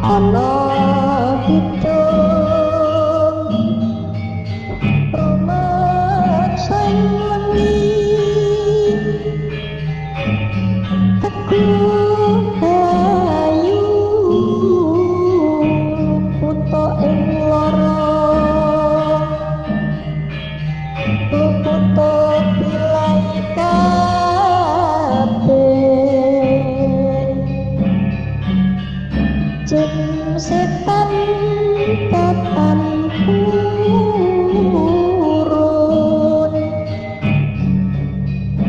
Ana kidung rumaksaing wengi teguh ayu puto ing lara puto bilai kabeh jin setan tatan purun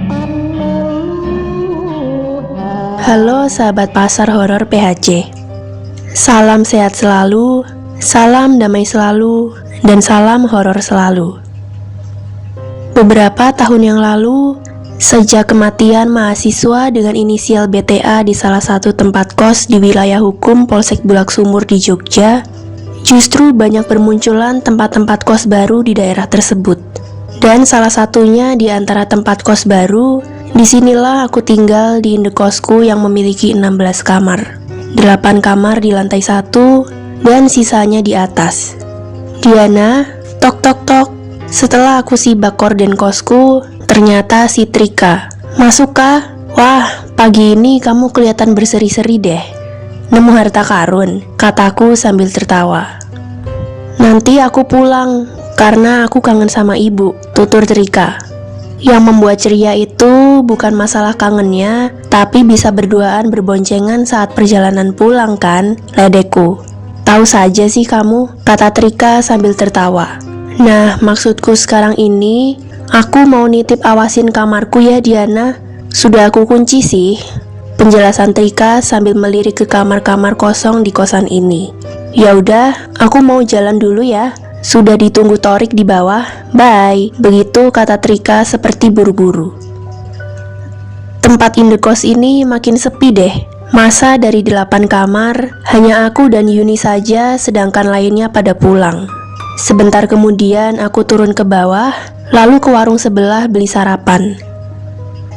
paneluhan. Halo sahabat pasar horor PHC. Salam sehat selalu, salam damai selalu, dan salam horor selalu. Beberapa tahun yang lalu, sejak kematian mahasiswa dengan inisial BTA di salah satu tempat kos di wilayah hukum Polsek Bulak Sumur di Jogja, justru banyak bermunculan tempat-tempat kos baru di daerah tersebut. Dan salah satunya di antara tempat kos baru, disinilah aku tinggal di indekosku yang memiliki 16 kamar. 8 kamar di lantai 1 dan sisanya di atas. Diana, tok tok tok. Setelah aku sibak korden kosku, ternyata si Trika. Masuk kah? Wah, pagi ini kamu kelihatan berseri-seri deh. Nemu harta karun, kataku sambil tertawa. Nanti aku pulang, karena aku kangen sama ibu, tutur Trika. Yang membuat ceria itu bukan masalah kangennya, tapi bisa berduaan berboncengan saat perjalanan pulang kan, ledeku. Tahu saja sih kamu, kata Trika sambil tertawa. Nah, maksudku sekarang ini, aku mau nitip awasin kamarku ya Diana. Sudah aku kunci sih, penjelasan Trika sambil melirik ke kamar-kamar kosong di kosan ini. Ya udah, aku mau jalan dulu ya. Sudah ditunggu Torik di bawah. Bye. Begitu kata Trika seperti buru-buru. Tempat indekos ini makin sepi deh. Masa dari 8 kamar, hanya aku dan Yuni saja sedangkan lainnya pada pulang. Sebentar kemudian aku turun ke bawah, lalu ke warung sebelah beli sarapan.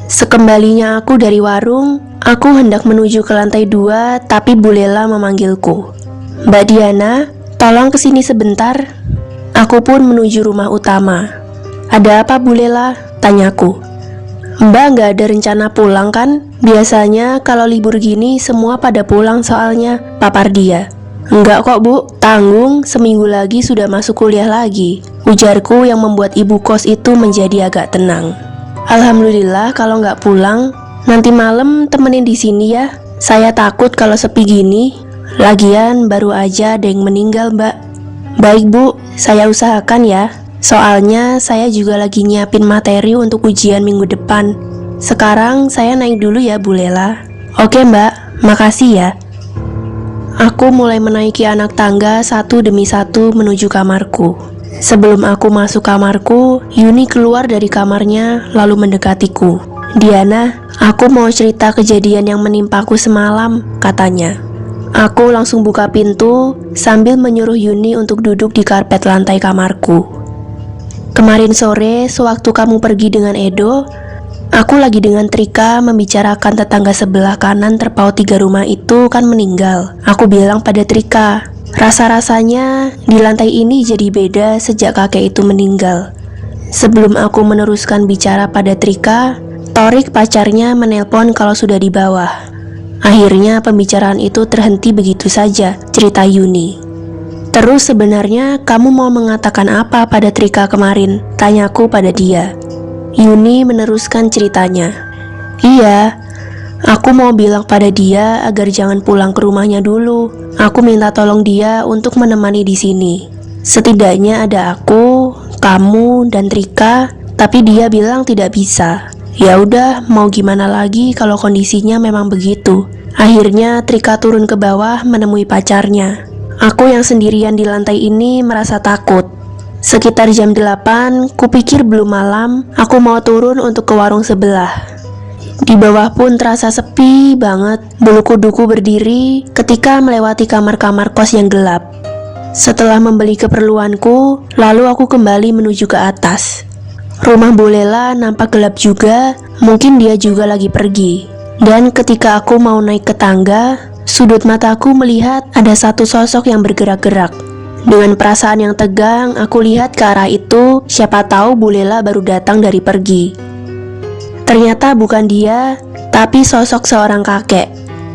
Sekembalinya aku dari warung, aku hendak menuju ke lantai 2, tapi Bu Lela memanggilku. Mbak Diana, tolong kesini sebentar. Aku pun menuju rumah utama. Ada apa Bu Lela? Tanyaku. Mbak nggak ada rencana pulang kan? Biasanya kalau libur gini semua pada pulang soalnya, papar dia. Enggak kok Bu, tanggung, seminggu lagi sudah masuk kuliah lagi, ujarku yang membuat ibu kos itu menjadi agak tenang. Alhamdulillah kalau nggak pulang, nanti malam temenin di sini ya. Saya takut kalau sepi gini. Lagian baru aja ada yang meninggal Mbak. Baik Bu, saya usahakan ya. Soalnya saya juga lagi nyiapin materi untuk ujian minggu depan. Sekarang saya naik dulu ya Bu Lela. Oke Mbak, makasih ya. Aku mulai menaiki anak tangga satu demi satu menuju kamarku. Sebelum aku masuk kamarku, Yuni keluar dari kamarnya lalu mendekatiku. Diana, aku mau cerita kejadian yang menimpaku semalam, katanya. Aku langsung buka pintu sambil menyuruh Yuni untuk duduk di karpet lantai kamarku. Kemarin sore, sewaktu kamu pergi dengan Edo, aku lagi dengan Trika membicarakan tetangga sebelah kanan terpaut 3 rumah itu kan meninggal. Aku bilang pada Trika, rasa-rasanya di lantai ini jadi beda sejak kakek itu meninggal. Sebelum aku meneruskan bicara pada Trika, Torik pacarnya menelpon kalau sudah di bawah. Akhirnya pembicaraan itu terhenti begitu saja, cerita Yuni. Terus sebenarnya kamu mau mengatakan apa pada Trika kemarin? Tanyaku pada dia. Yuni meneruskan ceritanya. Iya, aku mau bilang pada dia agar jangan pulang ke rumahnya dulu. Aku minta tolong dia untuk menemani di sini. Setidaknya ada aku, kamu, dan Trika, tapi dia bilang tidak bisa. Ya udah, mau gimana lagi kalau kondisinya memang begitu. Akhirnya Trika turun ke bawah menemui pacarnya. Aku yang sendirian di lantai ini merasa takut. Sekitar jam 8, kupikir belum malam, aku mau turun untuk ke warung sebelah. Di bawah pun terasa sepi banget, bulu kuduku berdiri ketika melewati kamar-kamar kos yang gelap. Setelah membeli keperluanku, lalu aku kembali menuju ke atas. Rumah Bu Lela nampak gelap juga, mungkin dia juga lagi pergi. Dan ketika aku mau naik ke tangga, Sudut mataku melihat ada satu sosok yang bergerak-gerak. Dengan perasaan yang tegang, aku lihat ke arah itu, siapa tahu Bu Lela baru datang dari pergi. Ternyata bukan dia, tapi sosok seorang kakek.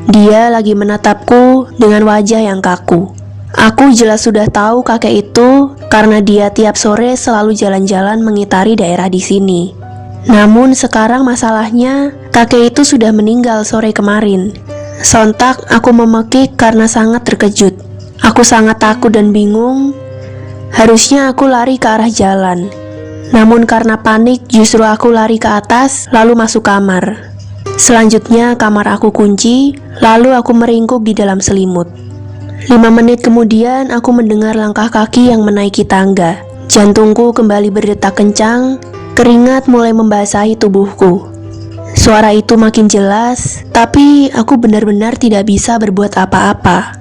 Dia lagi menatapku dengan wajah yang kaku. Aku jelas sudah tahu kakek itu karena dia tiap sore selalu jalan-jalan mengitari daerah di sini. Namun sekarang masalahnya, kakek itu sudah meninggal sore kemarin. Sontak aku memekik karena sangat terkejut. Aku sangat takut dan bingung. Harusnya aku lari ke arah jalan. Namun karena panik justru aku lari ke atas lalu masuk kamar. Selanjutnya kamar aku kunci, lalu aku meringkuk di dalam selimut. 5 menit kemudian aku mendengar langkah kaki yang menaiki tangga. Jantungku kembali berdetak kencang, keringat mulai membasahi tubuhku. Suara itu makin jelas, tapi aku benar-benar tidak bisa berbuat apa-apa.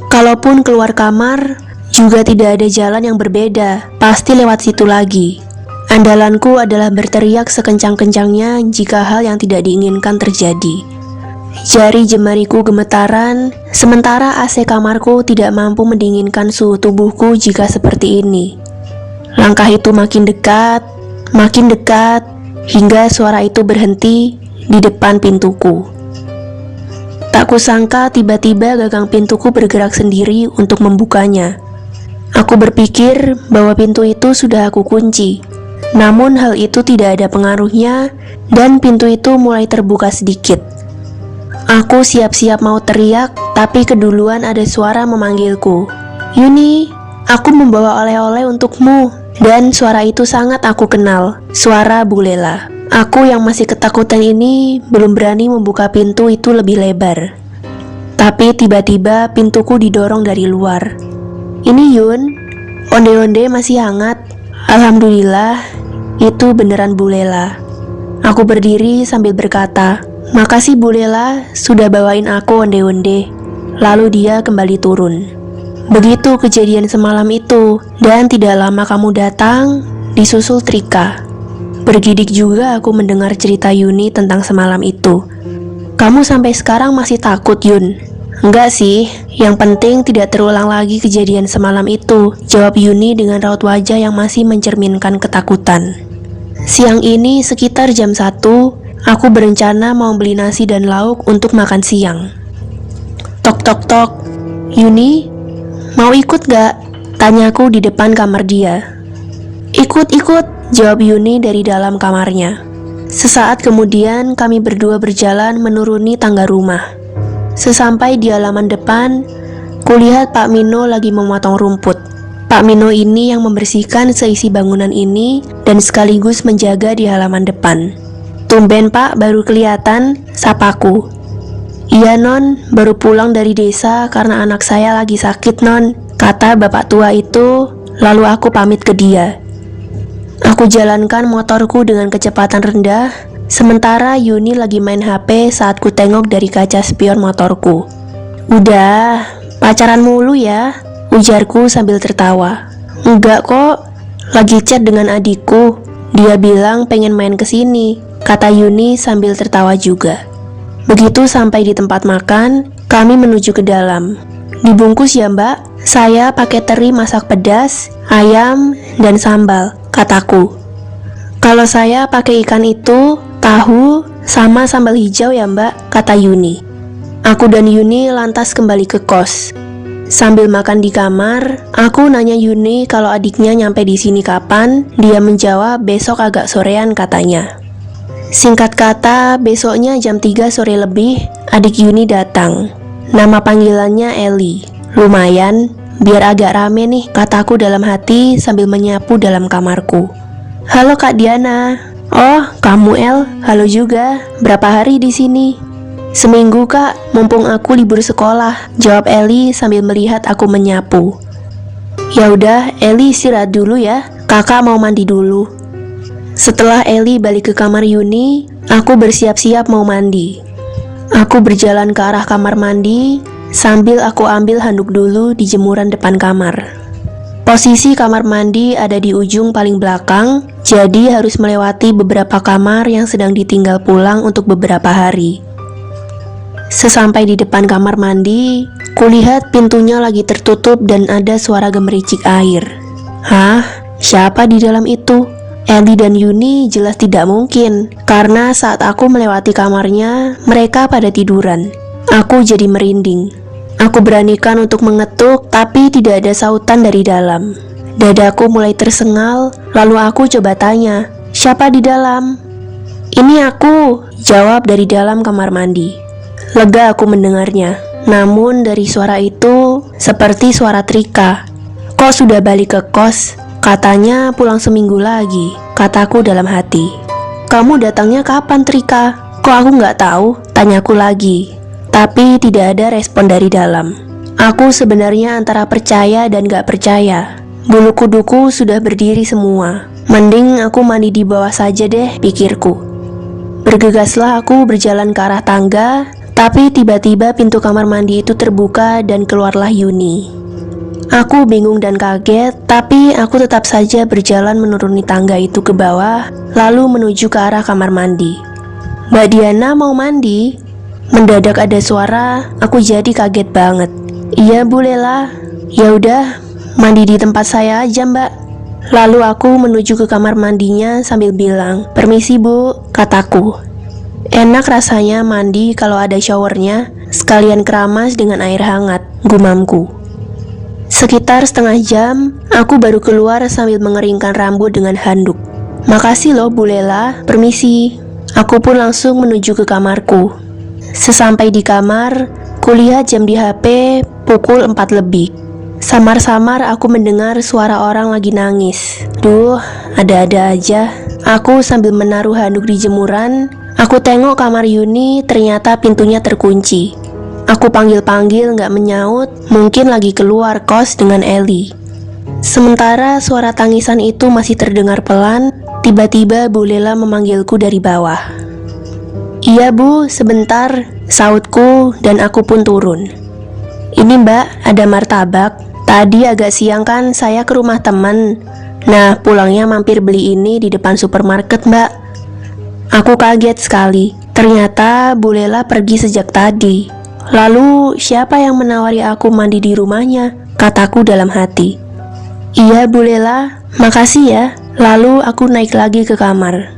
Kalaupun keluar kamar, juga tidak ada jalan yang berbeda, pasti lewat situ lagi. Andalanku adalah berteriak sekencang-kencangnya jika hal yang tidak diinginkan terjadi. Jari jemariku gemetaran, sementara AC kamarku tidak mampu mendinginkan suhu tubuhku jika seperti ini. Langkah itu makin dekat, hingga suara itu berhenti di depan pintuku. Tak kusangka tiba-tiba gagang pintuku bergerak sendiri untuk membukanya. Aku berpikir bahwa pintu itu sudah aku kunci. Namun hal itu tidak ada pengaruhnya dan pintu itu mulai terbuka sedikit. Aku siap-siap mau teriak, tapi keduluan ada suara memanggilku. "Yuni, aku membawa oleh-oleh untukmu." Dan suara itu sangat aku kenal, suara Bu Lela. Aku yang masih ketakutan ini belum berani membuka pintu itu lebih lebar. Tapi tiba-tiba pintuku didorong dari luar. "Ini Yun, onde-onde masih hangat." Alhamdulillah, itu beneran Bu Lela. Aku berdiri sambil berkata, "Makasih Bu Lela sudah bawain aku onde-onde." Lalu dia kembali turun. Begitu kejadian semalam itu, dan tidak lama kamu datang, disusul Trika. Bergidik juga aku mendengar cerita Yuni tentang semalam itu. "Kamu sampai sekarang masih takut, Yun?" "Enggak sih, yang penting tidak terulang lagi kejadian semalam itu," jawab Yuni dengan raut wajah yang masih mencerminkan ketakutan. Siang ini sekitar jam 1, aku berencana mau beli nasi dan lauk untuk makan siang. Tok tok tok. "Yuni, mau ikut gak?" tanyaku di depan kamar dia. Ikut, jawab Yuni dari dalam kamarnya. Sesaat kemudian kami berdua berjalan menuruni tangga rumah. Sesampai di halaman depan, kulihat Pak Mino lagi memotong rumput. Pak Mino ini yang membersihkan seisi bangunan ini dan sekaligus menjaga di halaman depan. "Tumben Pak, baru kelihatan," sapaku. "Iya Non, baru pulang dari desa karena anak saya lagi sakit Non," kata bapak tua itu, lalu aku pamit ke dia. Aku jalankan motorku dengan kecepatan rendah, sementara Yuni lagi main HP saat ku tengok dari kaca spion motorku. "Udah, pacaran mulu ya?" ujarku sambil tertawa. "Enggak kok, lagi chat dengan adikku. Dia bilang pengen main kesini," kata Yuni sambil tertawa juga. Begitu sampai di tempat makan, kami menuju ke dalam. "Dibungkus ya Mbak, saya pakai teri masak pedas, ayam, dan sambal," kataku. "Kalau saya pakai ikan itu, tahu, sama sambal hijau ya Mbak," kata Yuni. Aku dan Yuni lantas kembali ke kos. Sambil makan di kamar, aku nanya Yuni kalau adiknya nyampe di sini kapan. Dia menjawab besok agak sorean katanya. Singkat kata, besoknya jam 3 sore lebih, adik Yuni datang. Nama panggilannya Eli. "Lumayan, biar agak rame nih," kataku dalam hati sambil menyapu dalam kamarku. "Halo Kak Diana." "Oh, kamu El, halo juga. Berapa hari di sini?" "Seminggu Kak, mumpung aku libur sekolah," jawab Eli sambil melihat aku menyapu. "Ya udah, Eli istirahat dulu ya. Kakak mau mandi dulu." Setelah Eli balik ke kamar Yuni, aku bersiap-siap mau mandi. Aku berjalan ke arah kamar mandi, sambil aku ambil handuk dulu di jemuran depan kamar. Posisi kamar mandi ada di ujung paling belakang, jadi harus melewati beberapa kamar yang sedang ditinggal pulang untuk beberapa hari. Sesampai di depan kamar mandi, kulihat pintunya lagi tertutup dan ada suara gemericik air. Hah? Siapa di dalam itu? Ellie dan Yuni jelas tidak mungkin, karena saat aku melewati kamarnya, mereka pada tiduran. Aku jadi merinding. Aku beranikan untuk mengetuk, tapi tidak ada sautan dari dalam. Dadaku mulai tersengal, lalu aku coba tanya, "Siapa di dalam?" "Ini aku," jawab dari dalam kamar mandi. Lega aku mendengarnya, namun dari suara itu seperti suara Trika. "Kok sudah balik ke kos? Katanya pulang seminggu lagi," kataku dalam hati. "Kamu datangnya kapan, Trika? Kok aku nggak tahu?" tanyaku lagi. Tapi tidak ada respon dari dalam. Aku sebenarnya antara percaya dan gak percaya. Bulu kuduku sudah berdiri semua. Mending aku mandi di bawah saja deh, pikirku. Bergegaslah aku berjalan ke arah tangga, tapi tiba-tiba pintu kamar mandi itu terbuka dan keluarlah Yuni. Aku bingung dan kaget, tapi aku tetap saja berjalan menuruni tangga itu ke bawah, lalu menuju ke arah kamar mandi. "Mbak Diana mau mandi?" Mendadak ada suara, aku jadi kaget banget. "Iya Bu Lela." "Ya udah, mandi di tempat saya aja Mbak." Lalu aku menuju ke kamar mandinya sambil bilang, "Permisi Bu," kataku. Enak rasanya mandi kalau ada showernya, sekalian keramas dengan air hangat, gumamku. Sekitar setengah jam, aku baru keluar sambil mengeringkan rambut dengan handuk. "Makasih loh Bu Lela, permisi." Aku pun langsung menuju ke kamarku. Sesampai di kamar, kulihat jam di HP pukul 4 lebih. Samar-samar aku mendengar suara orang lagi nangis. Duh, ada-ada aja. Aku sambil menaruh handuk di jemuran, aku tengok kamar Yuni, ternyata pintunya terkunci. Aku panggil-panggil gak menyaut, mungkin lagi keluar kos dengan Ellie. Sementara suara tangisan itu masih terdengar pelan, tiba-tiba Bu Lela memanggilku dari bawah. "Iya Bu, sebentar," sautku dan aku pun turun. "Ini Mbak, ada martabak. Tadi agak siang kan saya ke rumah teman. Nah, pulangnya mampir beli ini di depan supermarket Mbak." Aku kaget sekali. Ternyata Bu Lela pergi sejak tadi. Lalu siapa yang menawari aku mandi di rumahnya? Kataku dalam hati. "Iya Bu Lela, makasih ya." Lalu aku naik lagi ke kamar.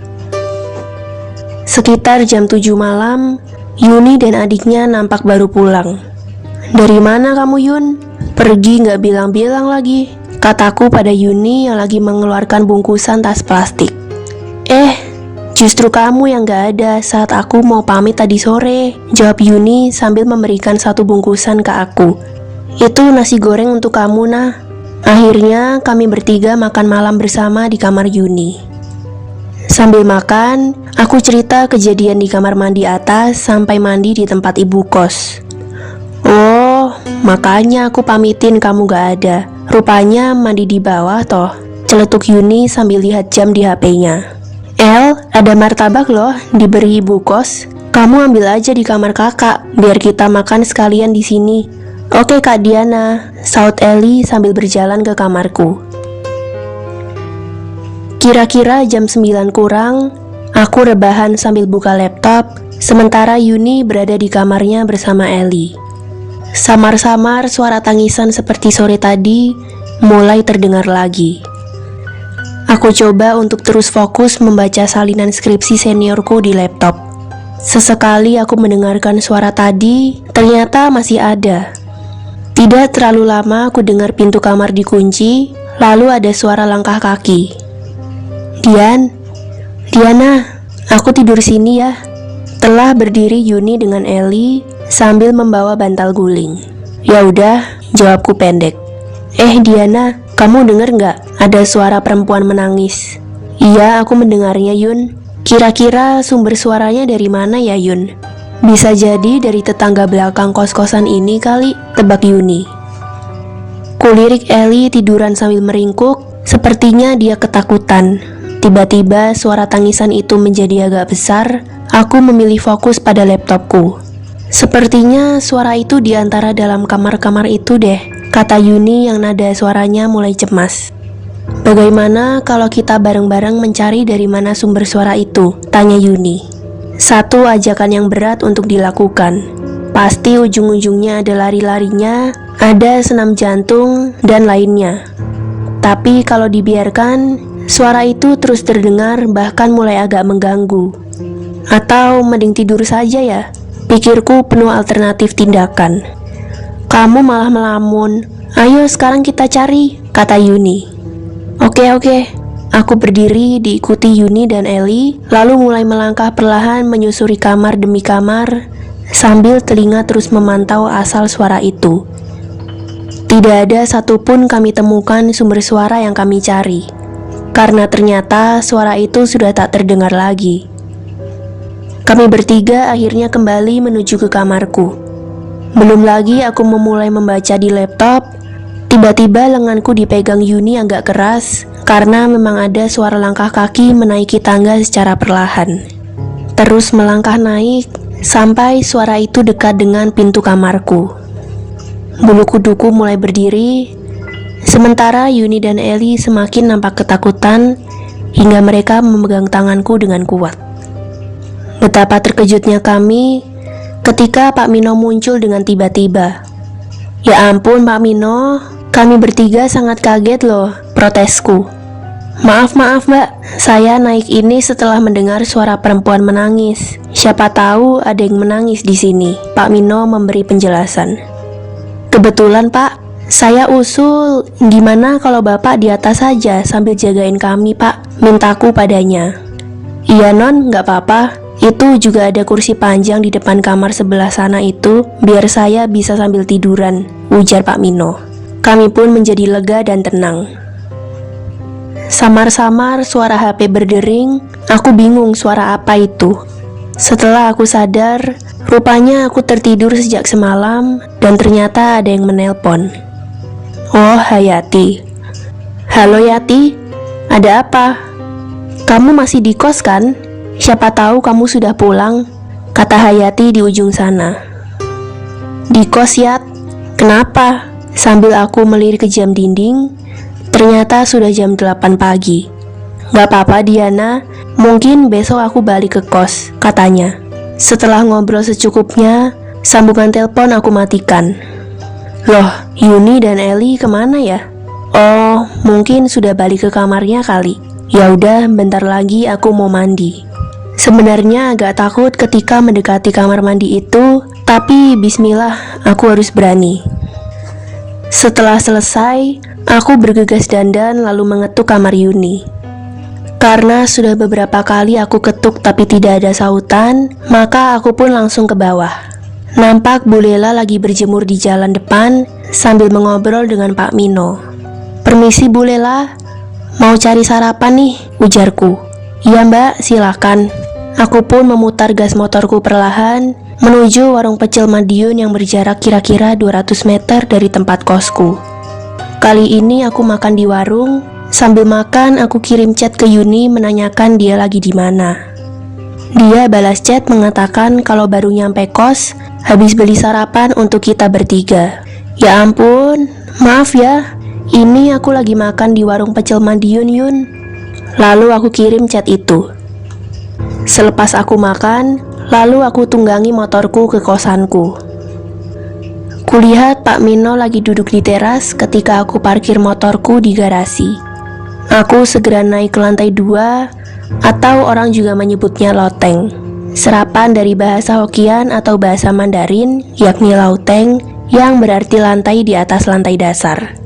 Sekitar jam 7 malam, Yuni dan adiknya nampak baru pulang. "Dari mana kamu Yun? Pergi gak bilang-bilang lagi," kataku pada Yuni yang lagi mengeluarkan bungkusan tas plastik. Justru kamu yang gak ada saat aku mau pamit tadi sore," jawab Yuni sambil memberikan satu bungkusan ke aku. "Itu nasi goreng untuk kamu nah." Akhirnya kami bertiga makan malam bersama di kamar Yuni. Sambil makan, aku cerita kejadian di kamar mandi atas sampai mandi di tempat ibu kos. "Oh, makanya aku pamitin kamu gak ada. Rupanya mandi di bawah toh," celetuk Yuni sambil lihat jam di HP-nya. "El, ada martabak loh, diberi ibu kos. Kamu ambil aja di kamar kakak, biar kita makan sekalian di sini." "Oke Kak Diana," saut Ellie sambil berjalan ke kamarku. Kira-kira jam 9 kurang, aku rebahan sambil buka laptop, sementara Yuni berada di kamarnya bersama Ellie. Samar-samar suara tangisan seperti sore tadi mulai terdengar lagi. Aku coba untuk terus fokus membaca salinan skripsi seniorku di laptop. Sesekali aku mendengarkan suara tadi, ternyata masih ada. Tidak terlalu lama aku dengar pintu kamar dikunci, lalu ada suara langkah kaki. Diana, aku tidur sini ya." Telah berdiri Yuni dengan Ellie sambil membawa bantal guling. "Ya udah," jawabku pendek. Diana, kamu dengar nggak ada suara perempuan menangis?" "Iya, aku mendengarnya Yun." "Kira-kira sumber suaranya dari mana ya Yun?" "Bisa jadi dari tetangga belakang kos-kosan ini kali," tebak Yuni. Kulirik Ellie tiduran sambil meringkuk, sepertinya dia ketakutan. Tiba-tiba suara tangisan itu menjadi agak besar. Aku memilih fokus pada laptopku. "Sepertinya suara itu di antara dalam kamar-kamar itu deh," kata Yuni yang nada suaranya mulai cemas. "Bagaimana kalau kita bareng-bareng mencari dari mana sumber suara itu?" tanya Yuni. Satu ajakan yang berat untuk dilakukan. Pasti ujung-ujungnya ada lari-larinya, ada senam jantung, dan lainnya. Tapi kalau dibiarkan, suara itu terus terdengar bahkan mulai agak mengganggu. Atau mending tidur saja ya, pikirku penuh alternatif tindakan. Kamu malah melamun. Ayo sekarang kita cari, kata Yuni. Oke. Aku berdiri diikuti Yuni dan Eli, lalu mulai melangkah perlahan menyusuri kamar demi kamar, sambil telinga terus memantau asal suara itu. Tidak ada satupun kami temukan sumber suara yang kami cari, karena ternyata suara itu sudah tak terdengar lagi. Kami bertiga akhirnya kembali menuju ke kamarku. Belum lagi aku memulai membaca di laptop, tiba-tiba lenganku dipegang Yuni agak keras, karena memang ada suara langkah kaki menaiki tangga secara perlahan. Terus melangkah naik, sampai suara itu dekat dengan pintu kamarku. Bulu kuduku mulai berdiri, sementara Yuni dan Eli semakin nampak ketakutan, hingga mereka memegang tanganku dengan kuat. Betapa terkejutnya kami ketika Pak Mino muncul dengan tiba-tiba. Ya ampun Pak Mino, kami bertiga sangat kaget loh, protesku. Maaf mbak, saya naik ini setelah mendengar suara perempuan menangis. Siapa tahu ada yang menangis di sini, Pak Mino memberi penjelasan. Kebetulan pak, saya usul, gimana kalau bapak di atas saja sambil jagain kami pak, mintaku padanya. Iya non, gak apa-apa, itu juga ada kursi panjang di depan kamar sebelah sana itu, biar saya bisa sambil tiduran, ujar Pak Mino. Kami pun menjadi lega dan tenang. Samar-samar suara HP berdering, aku bingung suara apa itu. Setelah aku sadar, rupanya aku tertidur sejak semalam dan ternyata ada yang menelpon. Oh, Hayati. Halo Yati, ada apa? Kamu masih di kos kan? Siapa tahu kamu sudah pulang, kata Hayati di ujung sana. Di kos Yat, kenapa? Sambil aku melirik ke jam dinding, ternyata sudah jam 8 pagi. Gak apa-apa Diana, mungkin besok aku balik ke kos, katanya. Setelah ngobrol secukupnya, sambungan telepon aku matikan. Loh, Yuni dan Eli kemana ya? Oh, mungkin sudah balik ke kamarnya kali. Ya udah, bentar lagi aku mau mandi. Sebenarnya agak takut ketika mendekati kamar mandi itu, tapi bismillah, aku harus berani. Setelah selesai, aku bergegas dandan lalu mengetuk kamar Yuni. Karena sudah beberapa kali aku ketuk tapi tidak ada sautan, maka aku pun langsung ke bawah. Nampak Bu Lela lagi berjemur di jalan depan sambil mengobrol dengan Pak Mino. Permisi Bu Lela, mau cari sarapan nih, ujarku. Iya mbak, silakan. Aku pun memutar gas motorku perlahan menuju warung pecel Madiun yang berjarak kira-kira 200 meter dari tempat kosku. Kali ini aku makan di warung, sambil makan aku kirim chat ke Yuni menanyakan dia lagi di mana. Dia balas chat mengatakan kalau baru nyampe kos, habis beli sarapan untuk kita bertiga. Ya ampun, maaf ya, ini aku lagi makan di warung pecel Madiun Yun. Lalu aku kirim chat itu. Selepas aku makan, lalu aku tunggangi motorku ke kosanku. Kulihat Pak Mino lagi duduk di teras ketika aku parkir motorku di garasi. Aku segera naik ke lantai 2, atau orang juga menyebutnya loteng. Serapan dari bahasa Hokkien atau bahasa Mandarin, yakni lauteng, yang berarti lantai di atas lantai dasar.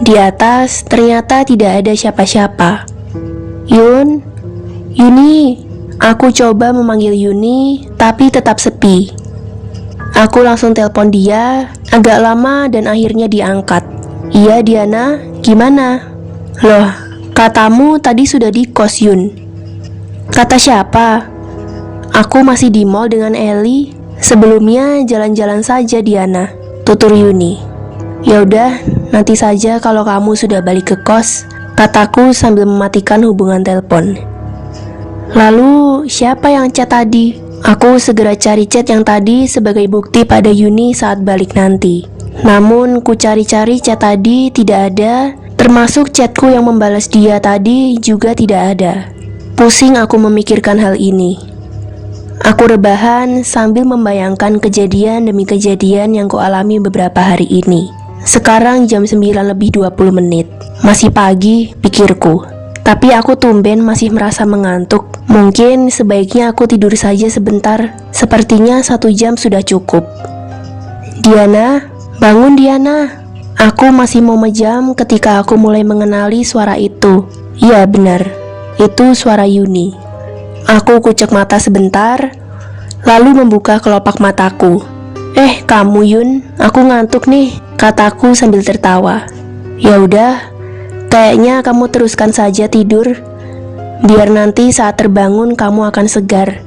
Di atas ternyata tidak ada siapa-siapa. Yuni, aku coba memanggil Yuni, tapi tetap sepi. Aku langsung telepon dia, agak lama dan akhirnya diangkat. Iya Diana, gimana? Loh, katamu tadi sudah di kos Yun. Kata siapa? Aku masih di mall dengan Eli. Sebelumnya jalan-jalan saja Diana, tutur Yuni. Yaudah, nanti saja kalau kamu sudah balik ke kos, kataku sambil mematikan hubungan telepon. Lalu, siapa yang chat tadi? Aku segera cari chat yang tadi sebagai bukti pada Yuni saat balik nanti. Namun, ku cari-cari chat tadi tidak ada, termasuk chatku yang membalas dia tadi juga tidak ada. Pusing aku memikirkan hal ini. Aku rebahan sambil membayangkan kejadian demi kejadian yang kualami beberapa hari ini. Sekarang jam 9:20. Masih pagi, pikirku. Tapi aku tumben masih merasa mengantuk. Mungkin sebaiknya aku tidur saja sebentar. Sepertinya 1 jam sudah cukup. Diana, bangun Diana. Aku masih mau memejam ketika aku mulai mengenali suara itu. Iya benar, itu suara Yuni. Aku kucek mata sebentar, lalu membuka kelopak mataku. Kamu Yun, aku ngantuk nih, kataku sambil tertawa. Ya udah, kayaknya kamu teruskan saja tidur. Biar nanti saat terbangun kamu akan segar,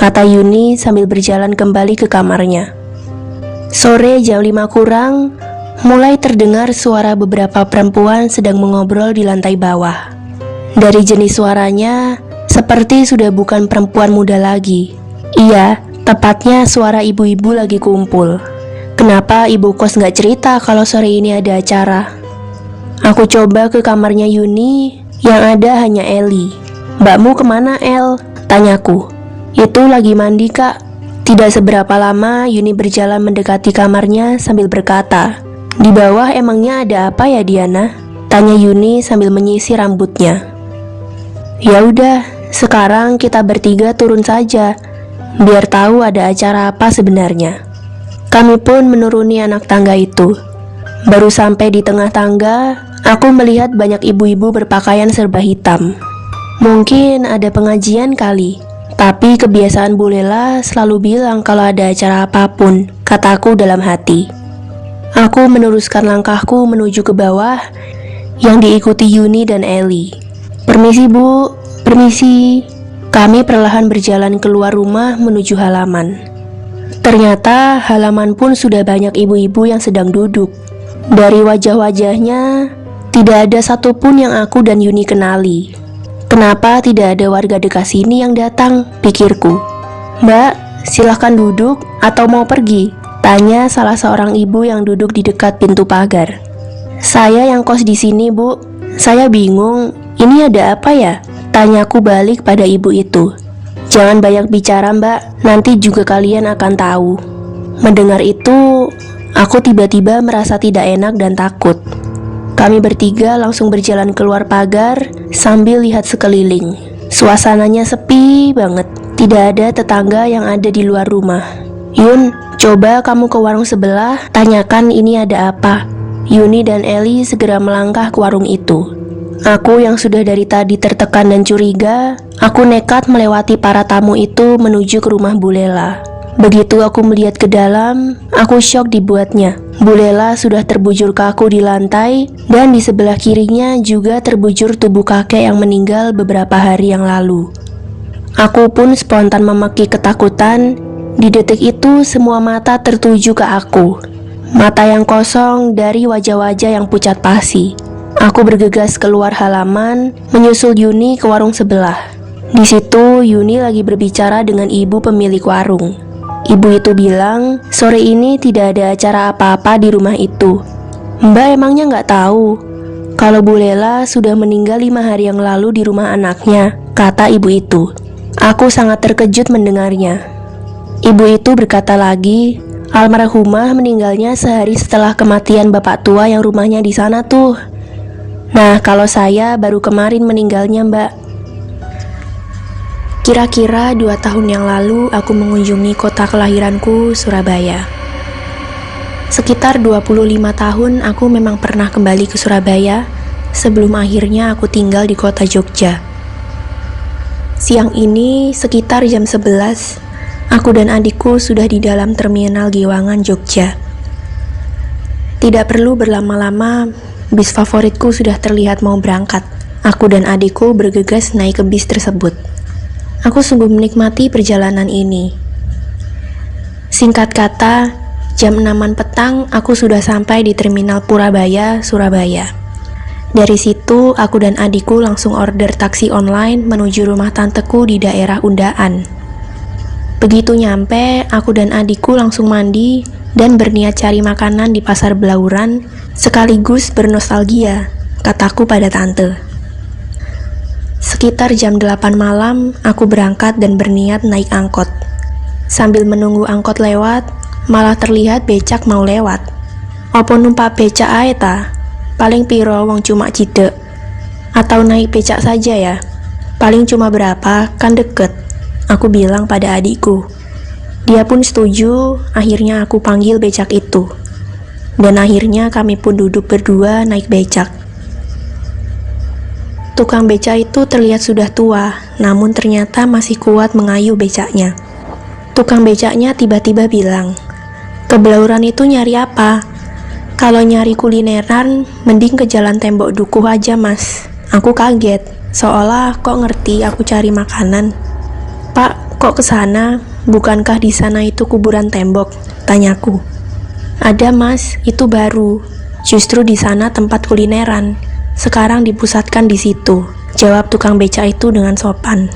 kata Yuni sambil berjalan kembali ke kamarnya. Sore jam 5 kurang, mulai terdengar suara beberapa perempuan sedang mengobrol di lantai bawah. Dari jenis suaranya, seperti sudah bukan perempuan muda lagi. Iya, tepatnya suara ibu-ibu lagi kumpul. Kenapa ibu kos nggak cerita kalau sore ini ada acara? Aku coba ke kamarnya Yuni, yang ada hanya Eli. Mbakmu kemana El? Tanyaku. Itu lagi mandi kak. Tidak seberapa lama Yuni berjalan mendekati kamarnya sambil berkata, di bawah emangnya ada apa ya Diana? Tanya Yuni sambil menyisir rambutnya. Ya udah, sekarang kita bertiga turun saja, biar tahu ada acara apa sebenarnya. Kami pun menuruni anak tangga itu. Baru sampai di tengah tangga, aku melihat banyak ibu-ibu berpakaian serba hitam. Mungkin ada pengajian kali, tapi kebiasaan Bu Lela selalu bilang kalau ada acara apapun, kataku dalam hati. Aku meneruskan langkahku menuju ke bawah, yang diikuti Yuni dan Eli. Permisi Bu, permisi. Kami perlahan berjalan keluar rumah menuju halaman. Ternyata halaman pun sudah banyak ibu-ibu yang sedang duduk. Dari wajah-wajahnya, tidak ada satupun yang aku dan Yuni kenali. Kenapa tidak ada warga dekat sini yang datang, pikirku. Mbak, silahkan duduk atau mau pergi? Tanya salah seorang ibu yang duduk di dekat pintu pagar. Saya yang kos di sini Bu, saya bingung, ini ada apa ya? Tanyaku balik pada ibu itu. Jangan banyak bicara mbak, nanti juga kalian akan tahu. Mendengar itu, aku tiba-tiba merasa tidak enak dan takut. Kami bertiga langsung berjalan keluar pagar sambil lihat sekeliling. Suasananya sepi banget, tidak ada tetangga yang ada di luar rumah. Yun, coba kamu ke warung sebelah, tanyakan ini ada apa. Yuni dan Eli segera melangkah ke warung itu. Aku yang sudah dari tadi tertekan dan curiga, aku nekat melewati para tamu itu menuju ke rumah Bu Lela. Begitu aku melihat ke dalam, aku syok dibuatnya. Bu Lela sudah terbujur kaku di lantai, dan di sebelah kirinya juga terbujur tubuh kakek yang meninggal beberapa hari yang lalu. Aku pun spontan memaki ketakutan. Di detik itu semua mata tertuju ke aku. Mata yang kosong dari wajah-wajah yang pucat pasi. Aku bergegas keluar halaman, menyusul Yuni ke warung sebelah. Di situ Yuni lagi berbicara dengan ibu pemilik warung. Ibu itu bilang, sore ini tidak ada acara apa-apa di rumah itu. Mbak emangnya nggak tahu kalau Bu Lela sudah meninggal 5 hari yang lalu di rumah anaknya, kata ibu itu. Aku sangat terkejut mendengarnya. Ibu itu berkata lagi, almarhumah meninggalnya sehari setelah kematian bapak tua yang rumahnya di sana tuh. Nah, kalau saya baru kemarin meninggalnya mbak. Kira-kira 2 tahun yang lalu aku mengunjungi kota kelahiranku, Surabaya. Sekitar 25 tahun aku memang pernah kembali ke Surabaya sebelum akhirnya aku tinggal di kota Jogja. Siang ini sekitar jam 11, aku dan adikku sudah di dalam terminal Giwangan, Jogja. Tidak perlu berlama-lama, bis favoritku sudah terlihat mau berangkat. Aku dan adikku bergegas naik ke bis tersebut. Aku sungguh menikmati perjalanan ini. Singkat kata, jam 6-an petang aku sudah sampai di terminal Purabaya, Surabaya. Dari situ, aku dan adikku langsung order taksi online menuju rumah tanteku di daerah Undaan. Begitu nyampe, aku dan adikku langsung mandi dan berniat cari makanan di pasar Blauran sekaligus bernostalgia, kataku pada tante. Sekitar jam 8 malam, aku berangkat dan berniat naik angkot. Sambil menunggu angkot lewat, malah terlihat becak mau lewat. Opo numpak becak ae ta? Paling piro wong cuma cidek. Atau naik becak saja ya? Paling cuma berapa, kan deket. Aku bilang pada adikku. Dia pun setuju, akhirnya aku panggil becak itu. Dan akhirnya kami pun duduk berdua naik becak. Tukang becak itu terlihat sudah tua, namun ternyata masih kuat mengayuh becaknya. Tukang becaknya tiba-tiba bilang, "Kebelauran itu nyari apa? Kalau nyari kulineran, mending ke jalan tembok dukuh aja mas." Aku kaget, seolah kok ngerti aku cari makanan. "Pak, kok kesana? Bukankah di sana itu kuburan tembok?" tanyaku. "Ada mas, itu baru. Justru di sana tempat kulineran. Sekarang dipusatkan di situ," jawab tukang becak itu dengan sopan.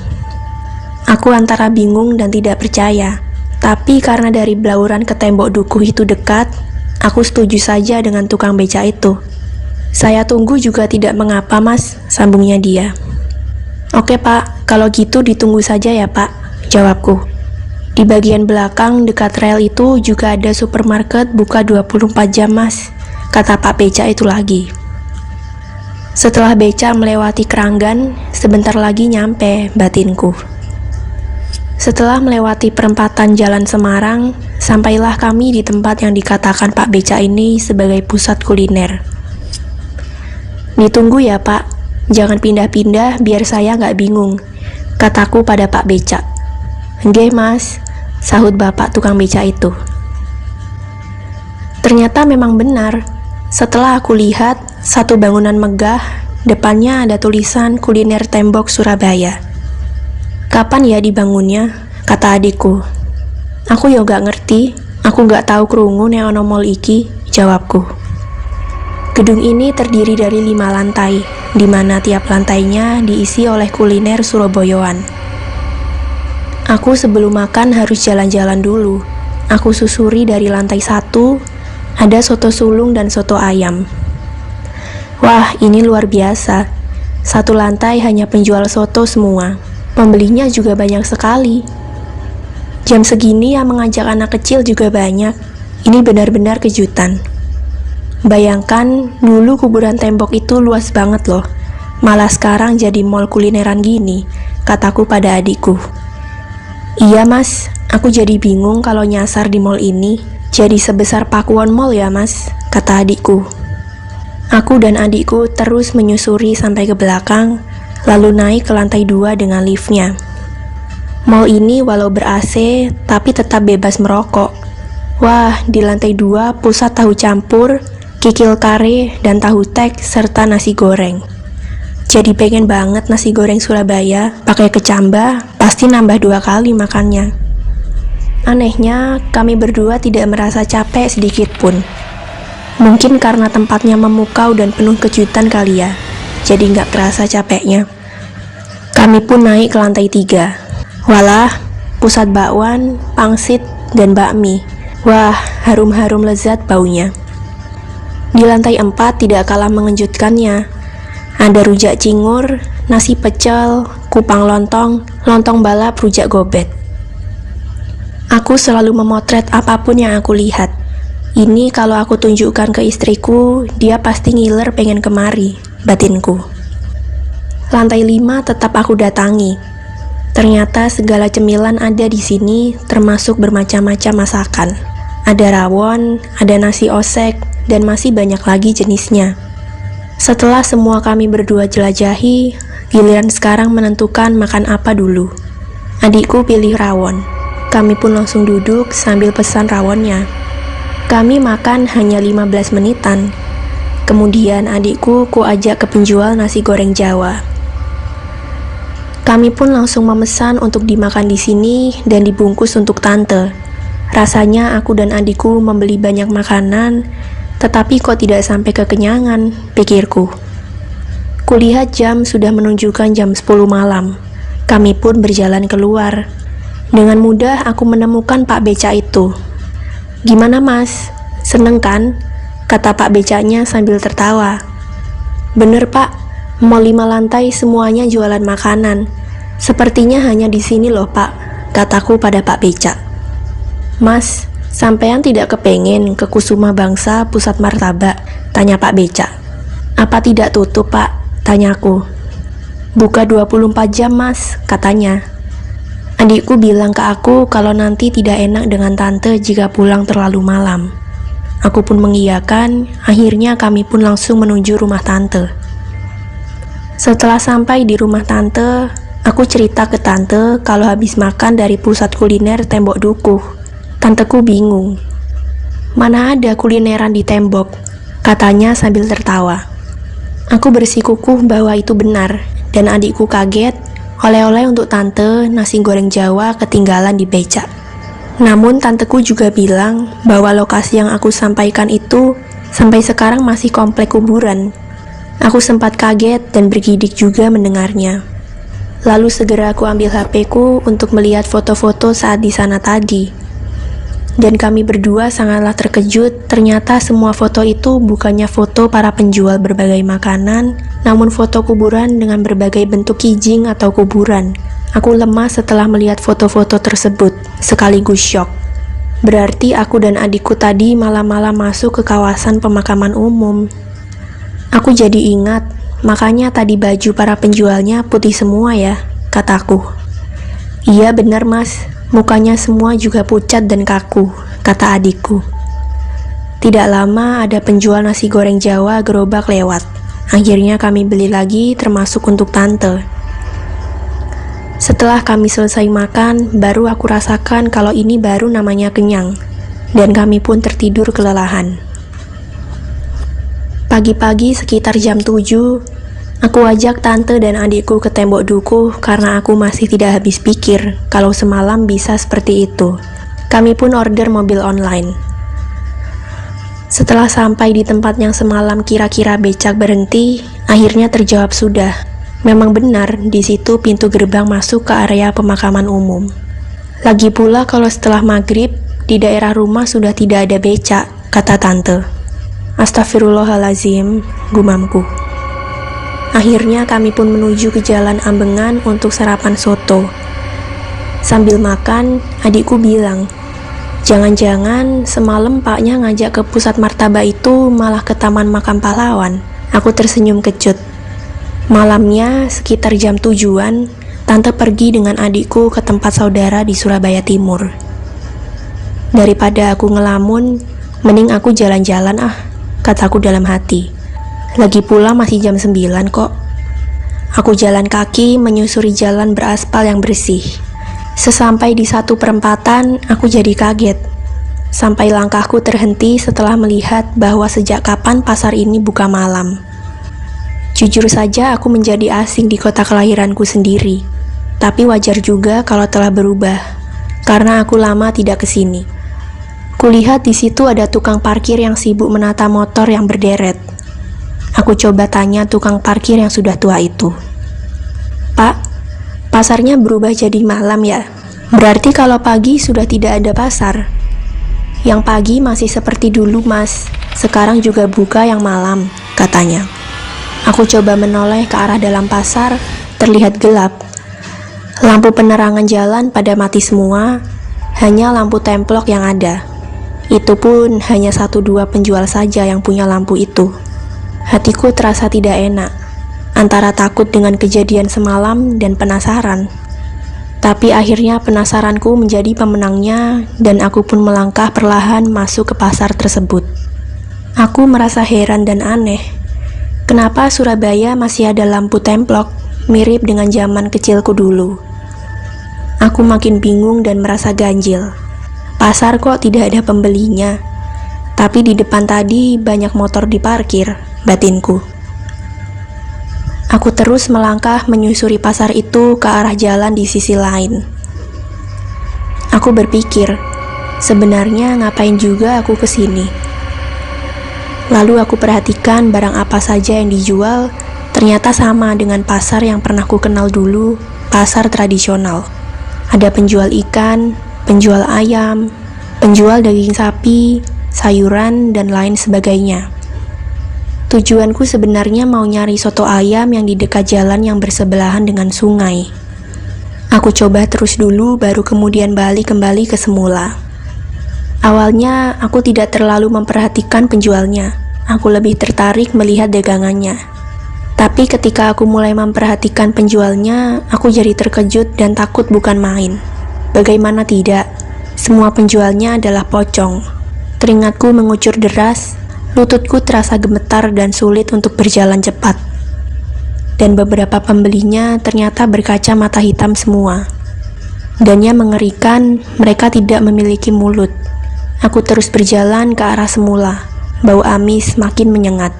Aku antara bingung dan tidak percaya. Tapi karena dari belauran ke tembok dukuh itu dekat, aku setuju saja dengan tukang becak itu. "Saya tunggu juga tidak mengapa mas," sambungnya dia. "Oke pak, kalau gitu ditunggu saja ya pak," jawabku. "Di bagian belakang dekat rel itu juga ada supermarket buka 24 jam mas," kata Pak Becak itu lagi. Setelah becak melewati Keranggan, sebentar lagi nyampe, batinku. Setelah melewati perempatan Jalan Semarang, sampailah kami di tempat yang dikatakan Pak Becak ini sebagai pusat kuliner. "Ditunggu ya pak, jangan pindah-pindah biar saya nggak bingung," kataku pada Pak Becak. "Nggih mas," sahut bapak tukang becak itu. Ternyata memang benar. Setelah aku lihat, satu bangunan megah, depannya ada tulisan kuliner tembok Surabaya. "Kapan ya dibangunnya?" kata adikku. "Aku ya gak ngerti, aku gak tahu krungu nek ono mall iki," jawabku. Gedung ini terdiri dari 5 lantai, di mana tiap lantainya diisi oleh kuliner Surabayaan. Aku sebelum makan harus jalan-jalan dulu. Aku susuri dari lantai 1, ada soto sulung dan soto ayam. Wah, ini luar biasa. Satu lantai hanya penjual soto semua. Pembelinya juga banyak sekali. Jam segini yang mengajak anak kecil juga banyak. Ini benar-benar kejutan. Bayangkan, dulu kuburan tembok itu luas banget loh. Malah sekarang jadi mall kulineran gini, kataku pada adikku. "Iya mas, aku jadi bingung kalau nyasar di mall ini. Jadi sebesar Pakuwon Mall ya mas," kata adikku. Aku dan adikku terus menyusuri sampai ke belakang, lalu naik ke lantai 2 dengan liftnya. Mall ini walau ber-AC, tapi tetap bebas merokok. Wah, di lantai 2 pusat tahu campur, kikil kare, dan tahu tek, serta nasi goreng. Jadi pengen banget nasi goreng Surabaya, pakai kecambah, pasti nambah 2 kali makannya. Anehnya, kami berdua tidak merasa capek sedikit pun. Mungkin karena tempatnya memukau dan penuh kejutan kali ya, jadi nggak kerasa capeknya. Kami pun naik ke lantai 3. Walah, pusat bakwan, pangsit, dan bakmi. Wah, harum-harum lezat baunya. Di lantai 4 tidak kalah mengejutkannya. Ada rujak cingur, nasi pecel, kupang lontong, lontong balap, rujak gobet. Aku selalu memotret apapun yang aku lihat. Ini kalau aku tunjukkan ke istriku, dia pasti ngiler pengen kemari, batinku. Lantai 5 tetap aku datangi. Ternyata segala cemilan ada di sini, termasuk bermacam-macam masakan. Ada rawon, ada nasi osek, dan masih banyak lagi jenisnya. Setelah semua kami berdua jelajahi, giliran sekarang menentukan makan apa dulu. Adikku pilih rawon. Kami pun langsung duduk sambil pesan rawonnya. Kami makan hanya 15 menitan. Kemudian adikku ajak ke penjual nasi goreng Jawa. Kami pun langsung memesan untuk dimakan di sini dan dibungkus untuk tante. Rasanya aku dan adikku membeli banyak makanan, tetapi kok tidak sampai kekenyangan, pikirku. Kulihat jam sudah menunjukkan jam 10 malam. Kami pun berjalan keluar. Dengan mudah aku menemukan Pak Becak itu. "Gimana mas? Seneng kan?" kata Pak Becaknya sambil tertawa. "Bener pak, Mall 5 lantai semuanya jualan makanan. Sepertinya hanya di sini loh Pak, kataku pada Pak Becak. Mas, sampean tidak kepengen ke Kusuma Bangsa Pusat Martabak? Tanya Pak Becak. Apa tidak tutup Pak? Tanyaku. Buka 24 jam Mas, katanya. Adikku bilang ke aku kalau nanti tidak enak dengan tante jika pulang terlalu malam. Aku pun mengiyakan, akhirnya kami pun langsung menuju rumah tante. Setelah sampai di rumah tante, aku cerita ke tante kalau habis makan dari pusat kuliner Tembok Dukuh. Tanteku bingung. Mana ada kulineran di tembok, katanya sambil tertawa. Aku bersikukuh bahwa itu benar, dan adikku kaget. Oleh-oleh untuk tante, nasi goreng Jawa ketinggalan di becak. Namun tanteku juga bilang bahwa lokasi yang aku sampaikan itu sampai sekarang masih komplek kuburan. Aku sempat kaget dan bergidik juga mendengarnya. Lalu segera aku ambil HP-ku untuk melihat foto-foto saat di sana tadi. Dan kami berdua sangatlah terkejut, ternyata semua foto itu bukannya foto para penjual berbagai makanan, namun foto kuburan dengan berbagai bentuk kijing atau kuburan. Aku lemas setelah melihat foto-foto tersebut, sekaligus syok. Berarti aku dan adikku tadi malam-malam masuk ke kawasan pemakaman umum. Aku jadi ingat, makanya tadi baju para penjualnya putih semua ya, kataku. Iya benar Mas, mukanya semua juga pucat dan kaku, kata adikku. Tidak lama ada penjual nasi goreng Jawa gerobak lewat. Akhirnya kami beli lagi termasuk untuk tante. Setelah kami selesai makan, baru aku rasakan kalau ini baru namanya kenyang. Dan kami pun tertidur kelelahan. Pagi-pagi sekitar jam 7, aku ajak tante dan adikku ke Tembok Dukuh karena aku masih tidak habis pikir kalau semalam bisa seperti itu. Kami pun order mobil online. Setelah sampai di tempat yang semalam kira-kira becak berhenti, akhirnya terjawab sudah. Memang benar, di situ pintu gerbang masuk ke area pemakaman umum. Lagi pula kalau setelah maghrib, di daerah rumah sudah tidak ada becak, kata tante. Astagfirullahalazim, gumamku. Akhirnya kami pun menuju ke Jalan Ambengan untuk sarapan soto. Sambil makan, adikku bilang, jangan-jangan semalam paknya ngajak ke pusat martabak itu malah ke Taman Makam Pahlawan. Aku tersenyum kecut. Malamnya, sekitar jam 7-an, tante pergi dengan adikku ke tempat saudara di Surabaya Timur. Daripada aku ngelamun, mending aku jalan-jalan kataku dalam hati. Lagi pula masih jam 9 kok. Aku jalan kaki menyusuri jalan beraspal yang bersih. Sesampai di satu perempatan, aku jadi kaget. Sampai langkahku terhenti setelah melihat bahwa sejak kapan pasar ini buka malam. Jujur saja aku menjadi asing di kota kelahiranku sendiri. Tapi wajar juga kalau telah berubah, karena aku lama tidak kesini. Kulihat di situ ada tukang parkir yang sibuk menata motor yang berderet. Aku coba tanya tukang parkir yang sudah tua itu. Pak, pasarnya berubah jadi malam ya? Berarti kalau pagi sudah tidak ada pasar? Yang pagi masih seperti dulu mas, sekarang juga buka yang malam, katanya. Aku coba menoleh ke arah dalam pasar, terlihat gelap. Lampu penerangan jalan pada mati semua, hanya lampu templok yang ada. Itu pun hanya 1-2 penjual saja yang punya lampu itu. Hatiku terasa tidak enak, antara takut dengan kejadian semalam dan penasaran. Tapi akhirnya penasaranku menjadi pemenangnya dan aku pun melangkah perlahan masuk ke pasar tersebut. Aku merasa heran dan aneh. Kenapa Surabaya masih ada lampu templok mirip dengan zaman kecilku dulu? Aku makin bingung dan merasa ganjil. Pasar kok tidak ada pembelinya, tapi di depan tadi banyak motor diparkir, batinku. Aku terus melangkah menyusuri pasar itu ke arah jalan di sisi lain. Aku berpikir, sebenarnya ngapain juga aku kesini? Lalu aku perhatikan barang apa saja yang dijual, ternyata sama dengan pasar yang pernah ku kenal dulu, pasar tradisional. Ada penjual ikan, penjual ayam, penjual daging sapi, sayuran, dan lain sebagainya. Tujuanku sebenarnya mau nyari soto ayam yang di dekat jalan yang bersebelahan dengan sungai. Aku coba terus dulu, baru kemudian balik kembali ke semula. Awalnya aku tidak terlalu memperhatikan penjualnya. Aku lebih tertarik melihat dagangannya. Tapi ketika aku mulai memperhatikan penjualnya, aku jadi terkejut dan takut bukan main. Bagaimana tidak, semua penjualnya adalah pocong. Teringatku mengucur deras, lututku terasa gemetar dan sulit untuk berjalan cepat. Dan beberapa pembelinya ternyata berkaca mata hitam semua. Dan yang mengerikan, mereka tidak memiliki mulut. Aku terus berjalan ke arah semula. Bau amis makin menyengat.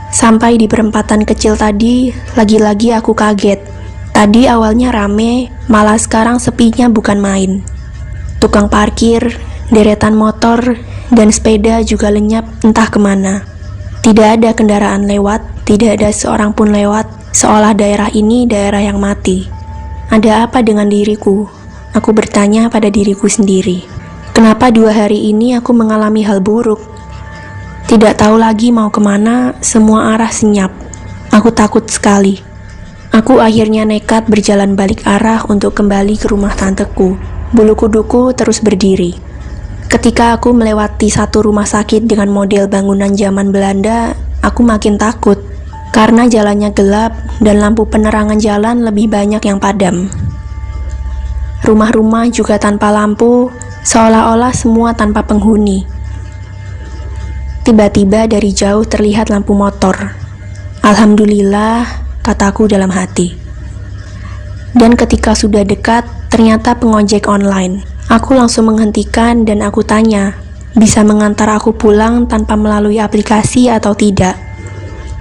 Sampai di perempatan kecil tadi, lagi-lagi aku kaget. Tadi awalnya rame, malah sekarang sepinya bukan main. Tukang parkir, deretan motor, dan sepeda juga lenyap entah kemana. Tidak ada kendaraan lewat, tidak ada seorang pun lewat, seolah daerah ini daerah yang mati. Ada apa dengan diriku? Aku bertanya pada diriku sendiri. Kenapa 2 hari ini aku mengalami hal buruk? Tidak tahu lagi mau kemana, semua arah senyap. Aku takut sekali. Aku akhirnya nekat berjalan balik arah untuk kembali ke rumah tanteku. Bulu kuduku terus berdiri. Ketika aku melewati satu rumah sakit dengan model bangunan zaman Belanda, aku makin takut. Karena jalannya gelap dan lampu penerangan jalan lebih banyak yang padam. Rumah-rumah juga tanpa lampu, seolah-olah semua tanpa penghuni. Tiba-tiba dari jauh terlihat lampu motor. Alhamdulillah, kataku dalam hati. Dan ketika sudah dekat, ternyata pengojek online. Aku langsung menghentikan dan aku tanya, bisa mengantar aku pulang tanpa melalui aplikasi atau tidak?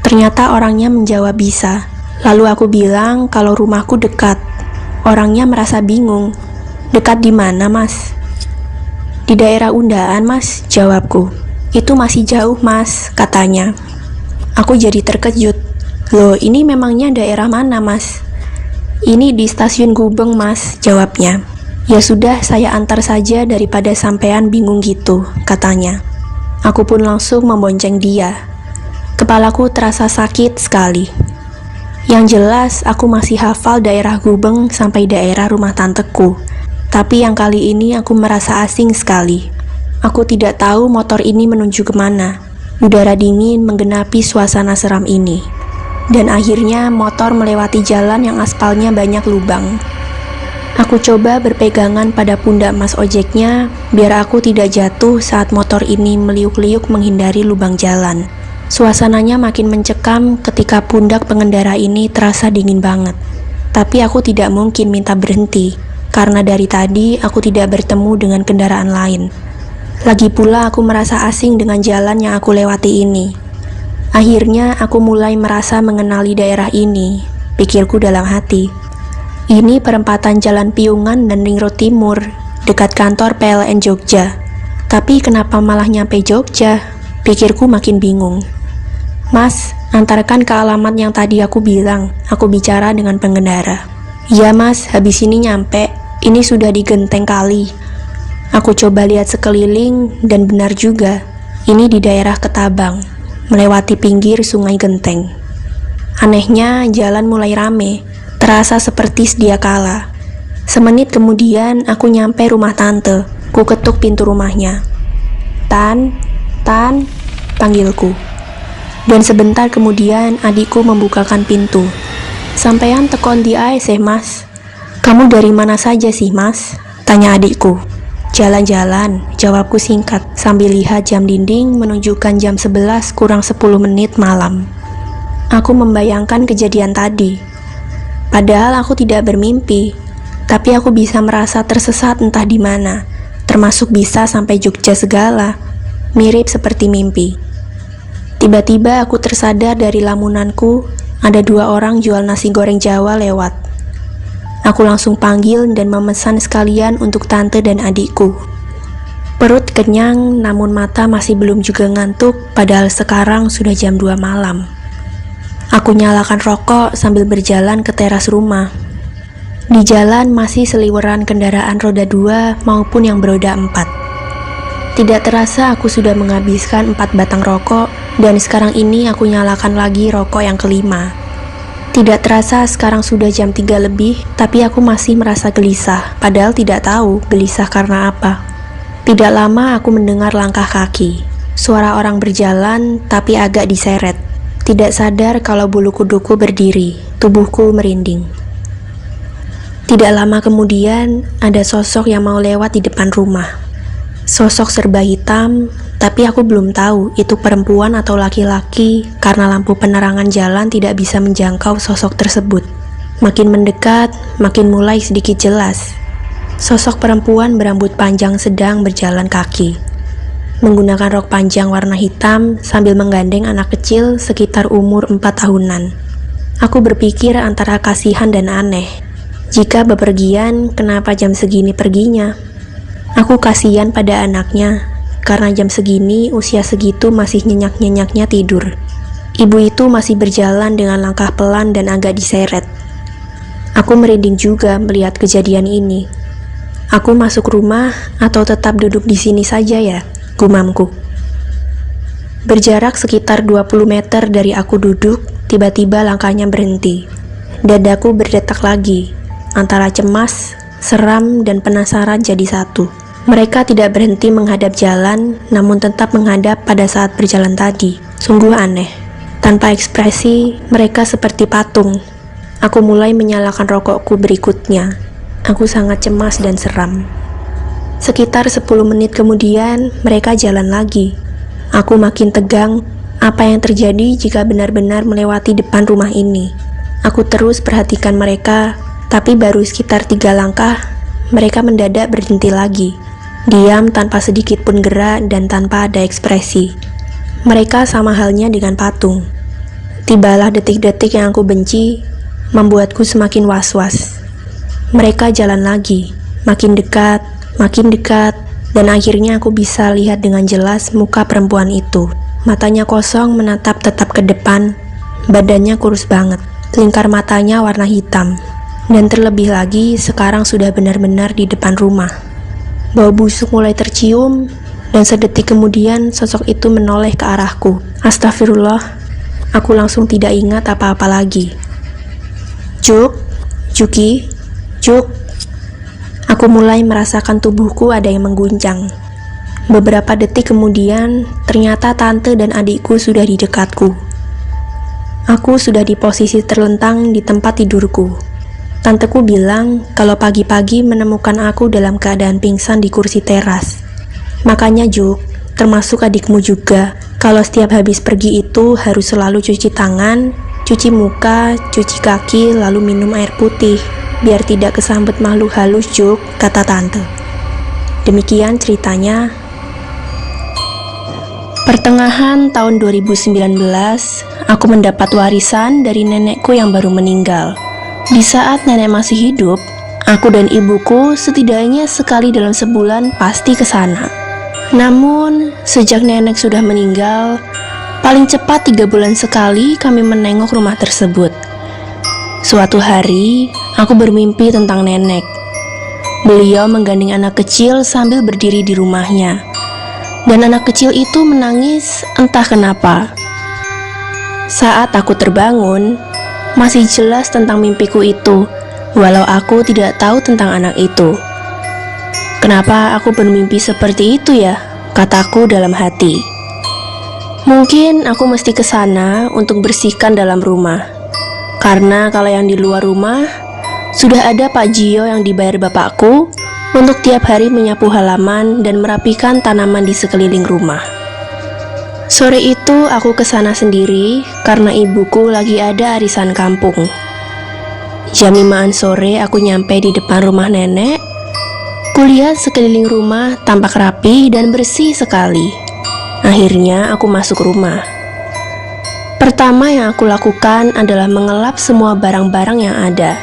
Ternyata orangnya menjawab bisa. Lalu aku bilang kalau rumahku dekat. Orangnya merasa bingung. Dekat di mana, Mas? Di daerah Undaan, Mas, jawabku. Itu masih jauh, Mas, katanya. Aku jadi terkejut. Loh, ini memangnya daerah mana, Mas? Ini di stasiun Gubeng, Mas, jawabnya. Ya sudah, saya antar saja daripada sampean bingung gitu, katanya. Aku pun langsung membonceng dia. Kepalaku terasa sakit sekali. Yang jelas, aku masih hafal daerah Gubeng sampai daerah rumah tanteku. Tapi yang kali ini aku merasa asing sekali. Aku tidak tahu motor ini menuju kemana. Udara dingin menggenapi suasana seram ini. Dan akhirnya motor melewati jalan yang aspalnya banyak lubang. Aku coba berpegangan pada pundak mas ojeknya, biar aku tidak jatuh saat motor ini meliuk-liuk menghindari lubang jalan. Suasananya makin mencekam ketika pundak pengendara ini terasa dingin banget. Tapi aku tidak mungkin minta berhenti, karena dari tadi aku tidak bertemu dengan kendaraan lain. Lagi pula aku merasa asing dengan jalan yang aku lewati ini. Akhirnya aku mulai merasa mengenali daerah ini, pikirku dalam hati. Ini perempatan Jalan Piungan dan Ring Road Timur, dekat kantor PLN Jogja. Tapi kenapa malah nyampe Jogja? Pikirku makin bingung. Mas, antarkan ke alamat yang tadi aku bilang, aku bicara dengan pengendara. Iya mas, habis ini nyampe, ini sudah di Genteng Kali. Aku coba lihat sekeliling dan benar juga, ini di daerah Ketabang, melewati pinggir Sungai Genteng. Anehnya, jalan mulai rame, terasa seperti sedia kala. Semenit kemudian, aku nyampe rumah tante. Ku ketuk pintu rumahnya. Tan, panggilku. Dan sebentar kemudian, adikku membukakan pintu. Sampean tekon di ae sih mas. Kamu dari mana saja sih mas? Tanya adikku. Jalan-jalan, jawabku singkat sambil lihat jam dinding menunjukkan jam 11 kurang 10 menit malam. Aku membayangkan kejadian tadi. Padahal aku tidak bermimpi, tapi aku bisa merasa tersesat entah di mana, termasuk bisa sampai Jogja segala, mirip seperti mimpi. Tiba-tiba aku tersadar dari lamunanku, ada 2 orang jual nasi goreng Jawa lewat. Aku langsung panggil dan memesan sekalian untuk tante dan adikku. Perut kenyang, namun mata masih belum juga ngantuk, padahal sekarang sudah jam 2 malam. Aku nyalakan rokok sambil berjalan ke teras rumah. Di jalan masih seliweran kendaraan roda 2 maupun yang beroda 4. Tidak terasa aku sudah menghabiskan 4 batang rokok dan sekarang ini aku nyalakan lagi rokok yang kelima. Tidak terasa sekarang sudah jam 3 lebih, tapi aku masih merasa gelisah, padahal tidak tahu gelisah karena apa. Tidak lama aku mendengar langkah kaki, suara orang berjalan tapi agak diseret. Tidak sadar kalau bulu kuduku berdiri, tubuhku merinding. Tidak lama kemudian, ada sosok yang mau lewat di depan rumah. Sosok serba hitam, tapi aku belum tahu itu perempuan atau laki-laki karena lampu penerangan jalan tidak bisa menjangkau sosok tersebut. Makin mendekat, makin mulai sedikit jelas. Sosok perempuan berambut panjang sedang berjalan kaki, menggunakan rok panjang warna hitam sambil menggandeng anak kecil sekitar umur 4 tahunan. Aku berpikir antara kasihan dan aneh. Jika bepergian, kenapa jam segini perginya? Aku kasihan pada anaknya, karena jam segini usia segitu masih nyenyak-nyenyaknya tidur. Ibu itu masih berjalan dengan langkah pelan dan agak diseret. Aku merinding juga melihat kejadian ini. Aku masuk rumah atau tetap duduk di sini saja ya, gumamku. Berjarak sekitar 20 meter dari aku duduk, tiba-tiba langkahnya berhenti. Dadaku berdetak lagi, antara cemas, seram, dan penasaran jadi satu. Mereka tidak berhenti menghadap jalan, namun tetap menghadap pada saat berjalan tadi. Sungguh aneh. Tanpa ekspresi, mereka seperti patung. Aku mulai menyalakan rokokku berikutnya. Aku sangat cemas dan seram. Sekitar 10 menit kemudian, mereka jalan lagi. Aku makin tegang. Apa yang terjadi jika benar-benar melewati depan rumah ini? Aku terus perhatikan mereka, tapi baru sekitar 3 langkah, mereka mendadak berhenti lagi. Diam tanpa sedikit pun gerak dan tanpa ada ekspresi. Mereka sama halnya dengan patung. Tibalah detik-detik yang aku benci, membuatku semakin was-was. Mereka jalan lagi, makin dekat, dan akhirnya aku bisa lihat dengan jelas muka perempuan itu. Matanya kosong menatap tetap ke depan, badannya kurus banget, lingkar matanya warna hitam. Dan terlebih lagi, sekarang sudah benar-benar di depan rumah. Bau busuk mulai tercium, dan sedetik kemudian sosok itu menoleh ke arahku. Astagfirullah, aku langsung tidak ingat apa-apa lagi. Juki. Aku mulai merasakan tubuhku ada yang mengguncang. Beberapa detik kemudian, ternyata tante dan adikku sudah di dekatku. Aku sudah di posisi terlentang di tempat tidurku. Tanteku bilang kalau pagi-pagi menemukan aku dalam keadaan pingsan di kursi teras. Makanya Juk, termasuk adikmu juga, kalau setiap habis pergi itu harus selalu cuci tangan, cuci muka, cuci kaki, lalu minum air putih, biar tidak kesambet makhluk halus Juk, kata tante. Demikian ceritanya. Pertengahan tahun 2019, aku mendapat warisan dari nenekku yang baru meninggal. Di saat nenek masih hidup, aku dan ibuku setidaknya sekali dalam sebulan pasti ke sana. Namun, sejak nenek sudah meninggal, paling cepat 3 bulan sekali kami menengok rumah tersebut. Suatu hari, aku bermimpi tentang nenek. Beliau menggandeng anak kecil sambil berdiri di rumahnya. Dan anak kecil itu menangis entah kenapa. Saat aku terbangun, masih jelas tentang mimpiku itu, walau aku tidak tahu tentang anak itu. Kenapa aku bermimpi seperti itu ya? Kataku dalam hati. Mungkin aku mesti ke sana untuk bersihkan dalam rumah. Karena kalau yang di luar rumah, sudah ada Pak Gio yang dibayar bapakku untuk tiap hari menyapu halaman dan merapikan tanaman di sekeliling rumah. Sore itu aku ke sana sendiri karena ibuku lagi ada arisan kampung. Jam 5-an sore aku nyampe di depan rumah nenek. Kulihat sekeliling rumah tampak rapi dan bersih sekali. Akhirnya aku masuk rumah. Pertama yang aku lakukan adalah mengelap semua barang-barang yang ada.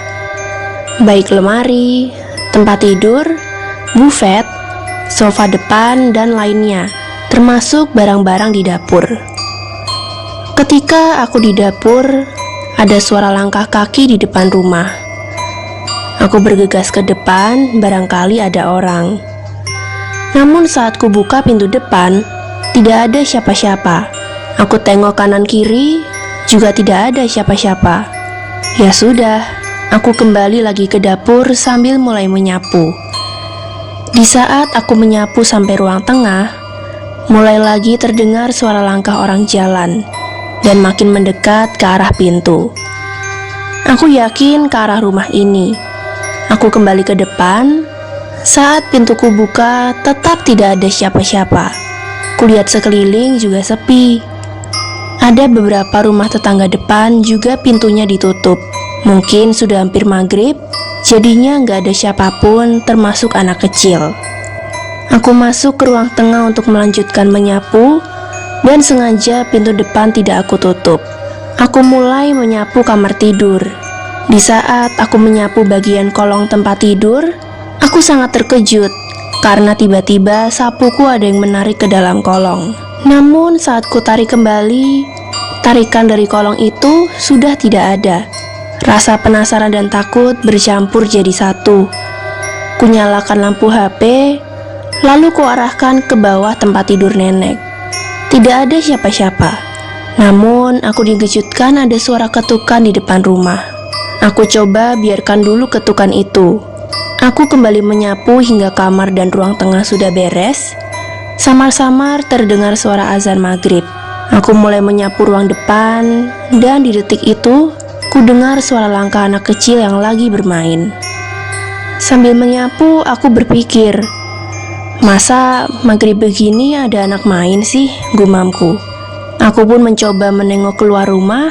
Baik lemari, tempat tidur, buffet, sofa depan, dan lainnya. Termasuk barang-barang di dapur. Ketika aku di dapur, ada suara langkah kaki di depan rumah. Aku bergegas ke depan, barangkali ada orang. Namun saat ku buka pintu depan, tidak ada siapa-siapa. Aku tengok kanan kiri, juga tidak ada siapa-siapa. Ya sudah, aku kembali lagi ke dapur sambil mulai menyapu. Di saat aku menyapu sampai ruang tengah, mulai lagi terdengar suara langkah orang jalan dan makin mendekat ke arah pintu. Aku yakin ke arah rumah ini. Aku kembali ke depan. Saat pintuku buka, tetap tidak ada siapa-siapa. Kulihat sekeliling juga sepi. Ada beberapa rumah tetangga depan juga pintunya ditutup. Mungkin sudah hampir maghrib, jadinya nggak ada siapapun termasuk anak kecil. Aku masuk ke ruang tengah untuk melanjutkan menyapu, dan sengaja pintu depan tidak aku tutup. Aku mulai menyapu kamar tidur. Di saat aku menyapu bagian kolong tempat tidur, aku sangat terkejut karena tiba-tiba sapuku ada yang menarik ke dalam kolong. Namun saat ku tarik kembali, tarikan dari kolong itu sudah tidak ada. Rasa penasaran dan takut bercampur jadi satu. Ku nyalakan lampu HP, lalu ku arahkan ke bawah tempat tidur nenek. Tidak ada siapa-siapa. Namun aku dikejutkan ada suara ketukan di depan rumah. Aku coba biarkan dulu ketukan itu. Aku kembali menyapu hingga kamar dan ruang tengah sudah beres. Samar-samar terdengar suara azan maghrib. Aku mulai menyapu ruang depan, dan di detik itu, ku dengar suara langkah anak kecil yang lagi bermain. Sambil menyapu, aku berpikir, masa maghrib begini ada anak main sih, gumamku. Aku pun mencoba menengok keluar rumah.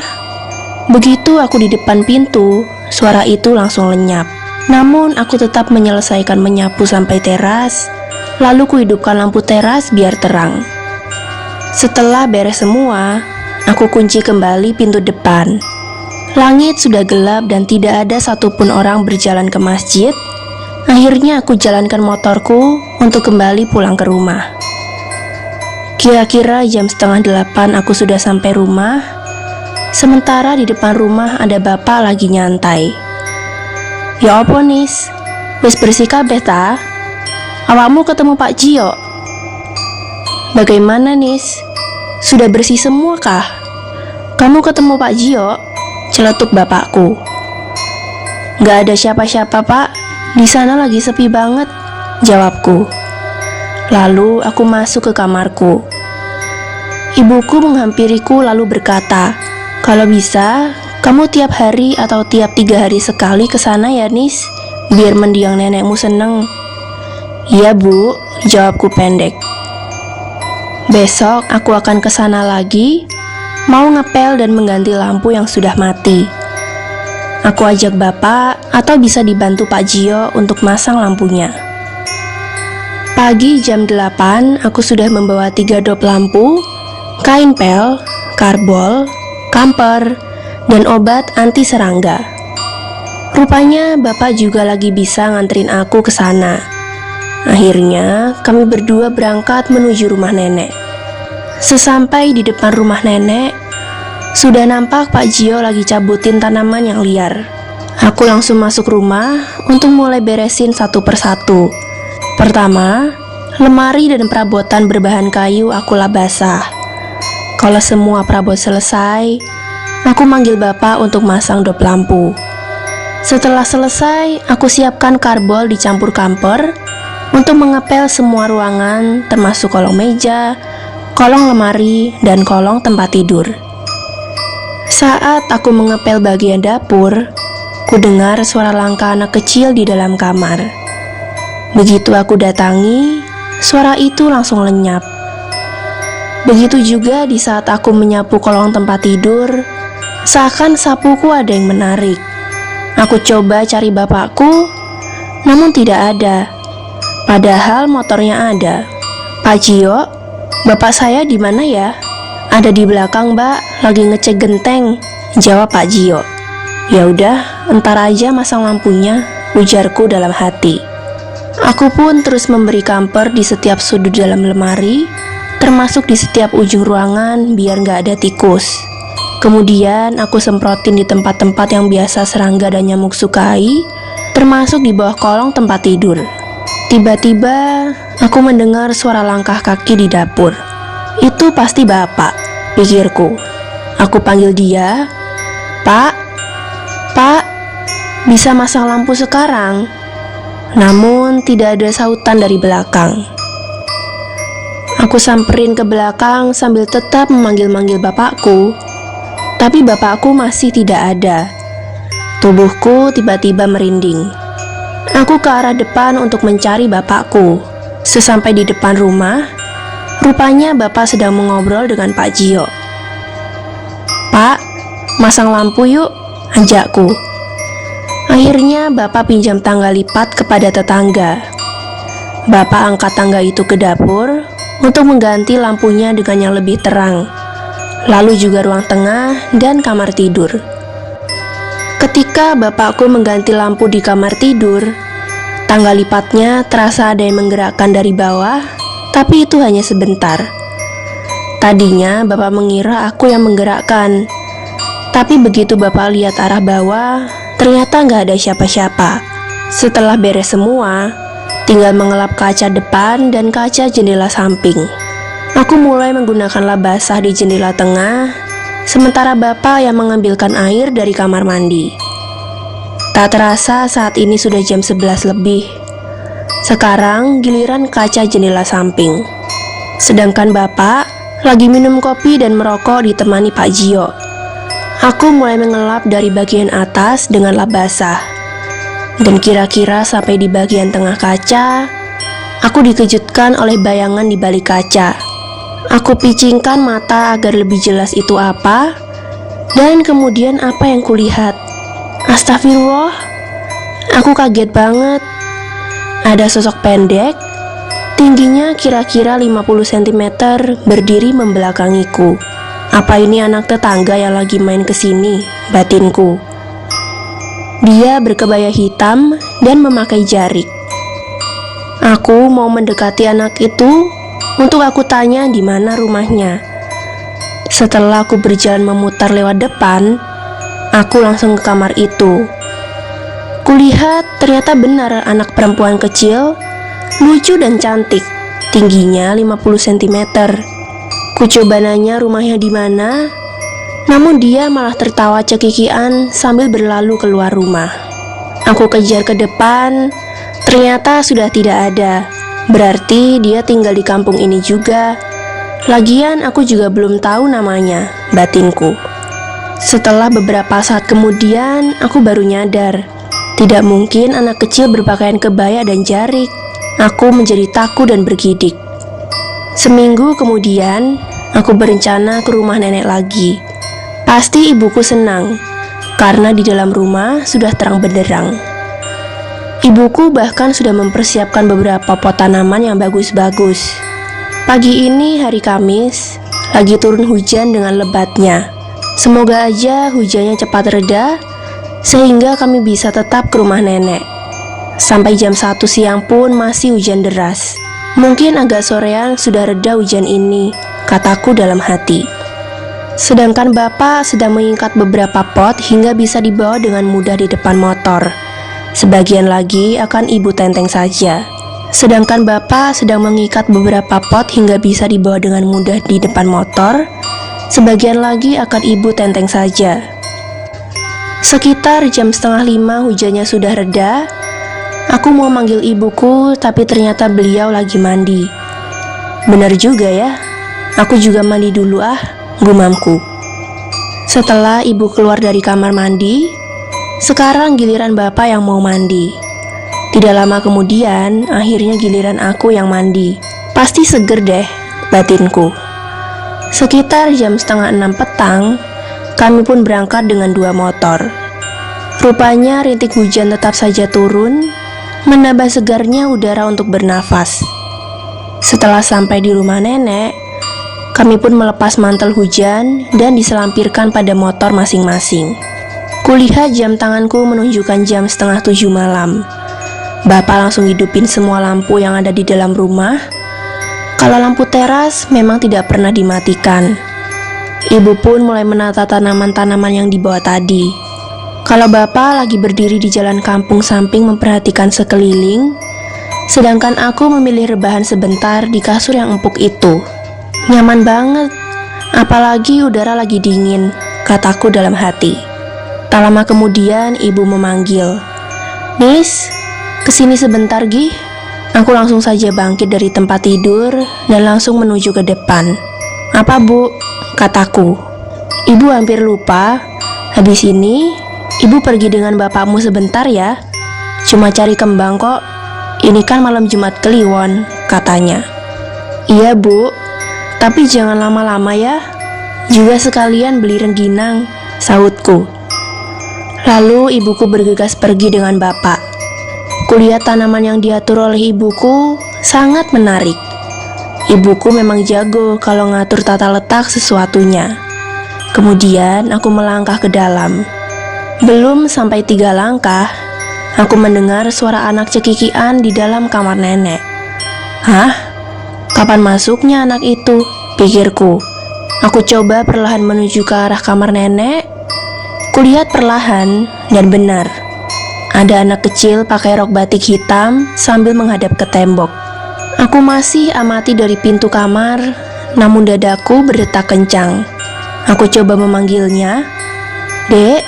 Begitu aku di depan pintu, suara itu langsung lenyap. Namun aku tetap menyelesaikan menyapu sampai teras, lalu ku hidupkan lampu teras biar terang. Setelah beres semua, aku kunci kembali pintu depan. Langit sudah gelap dan tidak ada satupun orang berjalan ke masjid. Akhirnya aku jalankan motorku untuk kembali pulang ke rumah. Kira-kira jam 7:30 aku sudah sampai rumah. Sementara di depan rumah ada bapak lagi nyantai. Ya apa Nis? Wis bersih kabeh ta? Awakmu ketemu Pak Jio? Bagaimana Nis? Sudah bersih semua kah? Kamu ketemu Pak Jio? Celetuk bapakku. Gak ada siapa-siapa pak, di sana lagi sepi banget, jawabku. Lalu aku masuk ke kamarku. Ibuku menghampiriku lalu berkata, kalau bisa, kamu tiap hari atau tiap 3 hari sekali ke sana ya Nis, biar mendiang nenekmu seneng. Iya bu, jawabku pendek. Besok aku akan ke sana lagi, mau ngepel dan mengganti lampu yang sudah mati. Aku ajak bapak atau bisa dibantu Pak Jio untuk masang lampunya. Pagi jam 8 aku sudah membawa 3 dop lampu, kain pel, karbol, kamper, dan obat anti serangga. Rupanya bapak juga lagi bisa nganterin aku ke sana. Akhirnya kami berdua berangkat menuju rumah nenek. Sesampai di depan rumah nenek, sudah nampak Pak Jio lagi cabutin tanaman yang liar. Aku langsung masuk rumah untuk mulai beresin satu persatu. Pertama, lemari dan perabotan berbahan kayu akulah basah. Kalau semua perabot selesai, aku manggil bapak untuk masang dop lampu. Setelah selesai, aku siapkan karbol dicampur kamper untuk mengepel semua ruangan, termasuk kolong meja, kolong lemari, dan kolong tempat tidur. Saat aku mengepel bagian dapur, ku dengar suara langkah anak kecil di dalam kamar. Begitu aku datangi, suara itu langsung lenyap. Begitu juga di saat aku menyapu kolong tempat tidur, seakan sapuku ada yang menarik. Aku coba cari bapakku, namun tidak ada. Padahal motornya ada. Pak Jio, bapak saya di mana ya? Ada di belakang, Mbak, lagi ngecek genteng, jawab Pak Jio. Ya udah, entar aja masang lampunya, ujarku dalam hati. Aku pun terus memberi kamper di setiap sudut dalam lemari, termasuk di setiap ujung ruangan biar gak ada tikus. Kemudian aku semprotin di tempat-tempat yang biasa serangga dan nyamuk sukai, termasuk di bawah kolong tempat tidur. Tiba-tiba aku mendengar suara langkah kaki di dapur. Itu pasti bapak, pikirku. Aku panggil dia, "Pak, Pak, bisa masang lampu sekarang?" Namun tidak ada sautan dari belakang. Aku samperin ke belakang sambil tetap memanggil-manggil bapakku, tapi bapakku masih tidak ada. Tubuhku tiba-tiba merinding. Aku ke arah depan untuk mencari bapakku. Sesampai di depan rumah, rupanya bapak sedang mengobrol dengan Pak Jio. "Pak, masang lampu yuk," ajakku. Akhirnya bapak pinjam tangga lipat kepada tetangga. Bapak angkat tangga itu ke dapur untuk mengganti lampunya dengan yang lebih terang, lalu juga ruang tengah dan kamar tidur. Ketika bapakku mengganti lampu di kamar tidur, tangga lipatnya terasa ada yang menggerakkan dari bawah, tapi itu hanya sebentar. Tadinya bapak mengira aku yang menggerakkan, tapi begitu bapak lihat arah bawah, ternyata nggak ada siapa-siapa. Setelah beres semua, tinggal mengelap kaca depan dan kaca jendela samping. Aku mulai menggunakan lap basah di jendela tengah, sementara bapak yang mengambilkan air dari kamar mandi. Tak terasa saat ini sudah jam 11 lebih. Sekarang giliran kaca jendela samping. Sedangkan bapak lagi minum kopi dan merokok ditemani Pak Jio. Aku mulai mengelap dari bagian atas dengan lap basah. Dan kira-kira sampai di bagian tengah kaca, aku dikejutkan oleh bayangan di balik kaca. Aku picingkan mata agar lebih jelas itu apa, dan kemudian apa yang kulihat. Astagfirullah, aku kaget banget. Ada sosok pendek, tingginya kira-kira 50 cm berdiri membelakangiku. Apa ini anak tetangga yang lagi main kesini, batinku. Dia berkebaya hitam dan memakai jarik. Aku mau mendekati anak itu untuk aku tanya di mana rumahnya. Setelah aku berjalan memutar lewat depan, aku langsung ke kamar itu. Kulihat ternyata benar anak perempuan kecil, lucu dan cantik, tingginya 50 cm. Kucoba nanya rumahnya di mana, namun dia malah tertawa cekikian sambil berlalu keluar rumah. Aku kejar ke depan, ternyata sudah tidak ada. Berarti dia tinggal di kampung ini juga. Lagian aku juga belum tahu namanya, batinku. Setelah beberapa saat kemudian, aku baru nyadar. Tidak mungkin anak kecil berpakaian kebaya dan jarik. Aku menjadi takut dan bergidik. Seminggu kemudian, aku berencana ke rumah nenek lagi. Pasti ibuku senang, karena di dalam rumah sudah terang benderang. Ibuku bahkan sudah mempersiapkan beberapa pot tanaman yang bagus-bagus. Pagi ini hari Kamis, lagi turun hujan dengan lebatnya. Semoga aja hujannya cepat reda, sehingga kami bisa tetap ke rumah nenek. Sampai jam 1 siang pun masih hujan deras. Mungkin agak sorean sudah reda hujan ini, kataku dalam hati. Sedangkan bapak sedang mengikat beberapa pot hingga bisa dibawa dengan mudah di depan motor. Sebagian lagi akan ibu tenteng saja. Sedangkan bapak sedang mengikat beberapa pot hingga bisa dibawa dengan mudah di depan motor. Sebagian lagi akan ibu tenteng saja. Sekitar jam 4:30 hujannya sudah reda. Aku mau manggil ibuku, tapi ternyata beliau lagi mandi. Benar juga ya, aku juga mandi dulu gumamku. Setelah ibu keluar dari kamar mandi, sekarang giliran bapak yang mau mandi. Tidak lama kemudian, akhirnya giliran aku yang mandi. Pasti seger deh, batinku. Sekitar jam 5:30 petang, kami pun berangkat dengan 2 motor. Rupanya rintik hujan tetap saja turun, menambah segarnya udara untuk bernafas. Setelah sampai di rumah nenek, kami pun melepas mantel hujan dan diselampirkan pada motor masing-masing. Kulihat jam tanganku menunjukkan jam 6:30 malam. Bapak langsung hidupin semua lampu yang ada di dalam rumah. Kalau lampu teras memang tidak pernah dimatikan. Ibu pun mulai menata tanaman-tanaman yang dibawa tadi. Kalau bapak lagi berdiri di jalan kampung samping memperhatikan sekeliling, Sedangkan aku memilih rebahan sebentar di kasur yang empuk itu. Nyaman banget, apalagi udara lagi dingin, kataku dalam hati. Tak lama kemudian ibu memanggil, "Nis, kesini sebentar Gi." Aku langsung saja bangkit dari tempat tidur dan langsung menuju ke depan. "Apa Bu?" kataku. "Ibu hampir lupa, habis ini ibu pergi dengan bapakmu sebentar ya. Cuma cari kembang kok. Ini kan malam Jumat Kliwon," katanya. "Iya Bu, tapi jangan lama-lama ya. Juga sekalian beli rengginang," sahutku. Lalu ibuku bergegas pergi dengan bapak. Kulihat tanaman yang diatur oleh ibuku sangat menarik. Ibuku memang jago kalau ngatur tata letak sesuatunya. Kemudian aku melangkah ke dalam. Belum sampai 3 langkah, aku mendengar suara anak cekikian di dalam kamar nenek. "Hah? Kapan masuknya anak itu?" pikirku. Aku coba perlahan menuju ke arah kamar nenek. Kulihat perlahan dan benar. Ada anak kecil pakai rok batik hitam sambil menghadap ke tembok. Aku masih amati dari pintu kamar, namun dadaku berdetak kencang. Aku coba memanggilnya, "Dek,